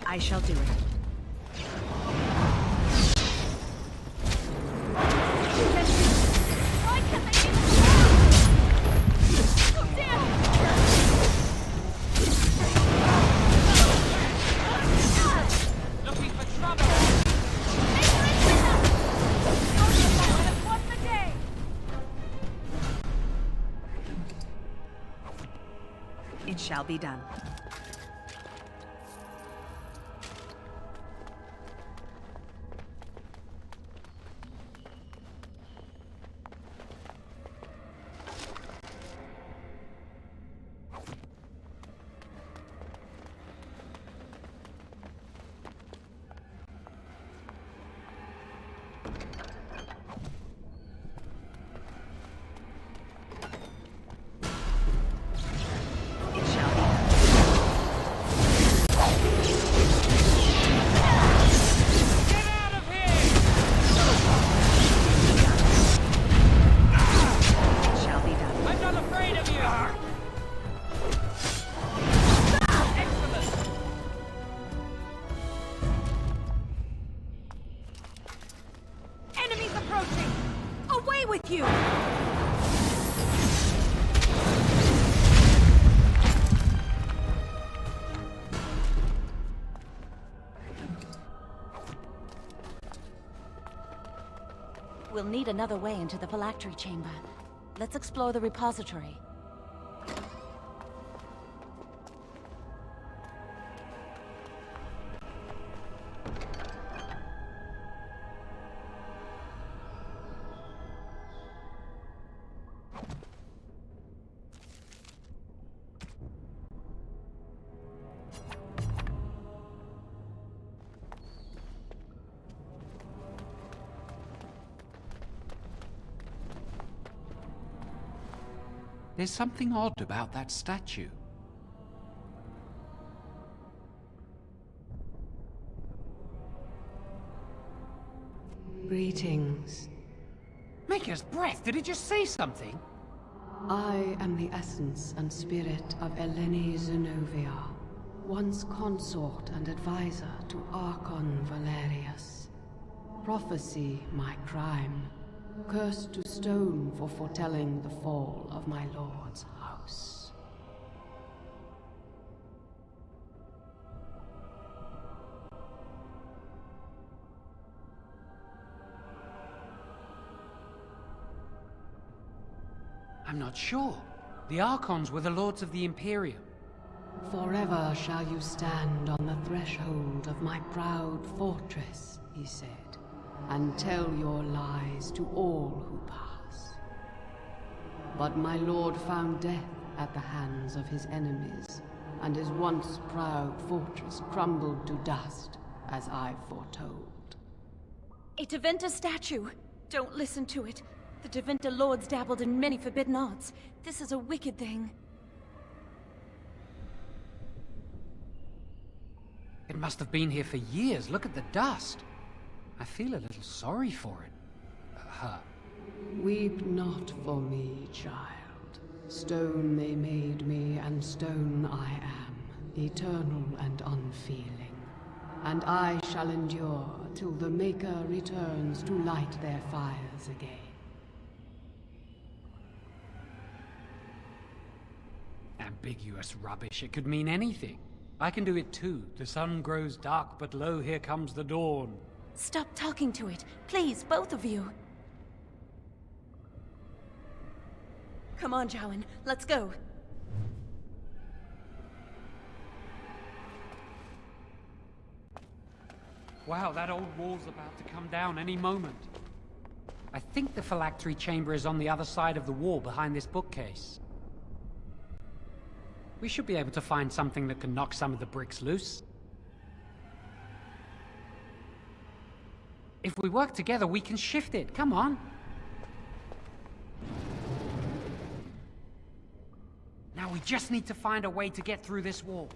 I shall do it. Looking for trouble! It shall be done. With you! We'll need another way into the Phylactery chamber. Let's explore the repository. There's something odd about that statue. Greetings. Maker's breath, did it just say something? I am the essence and spirit of Eleni Zenobia, once consort and advisor to Archon Valerius. Prophecy my crime, cursed to stone for foretelling the fall of my lord's house. I'm not sure. The Archons were the lords of the Imperium. Forever shall you stand on the threshold of my proud fortress, he said, and tell your lies to all who pass. But my lord found death at the hands of his enemies, and his once proud fortress crumbled to dust, as I foretold. A Teventa statue! Don't listen to it. The Teventa lords dabbled in many forbidden arts. This is a wicked thing. It must have been here for years. Look at the dust. I feel a little sorry for it. Her. Weep not for me, child. Stone they made me, and stone I am. eternal and unfeeling, and I shall endure till the Maker returns to light their fires again. Ambiguous rubbish. It could mean anything. I can do it too. The sun grows dark, but lo, here comes the dawn. Stop talking to it. Please, both of you. Come on, Jowan. Let's go. Wow, that old wall's about to come down any moment. I think the Phylactery chamber is on the other side of the wall behind this bookcase. We should be able to find something that can knock some of the bricks loose. If we work together, we can shift it. Come on. Now we just need to find a way to get through this wall.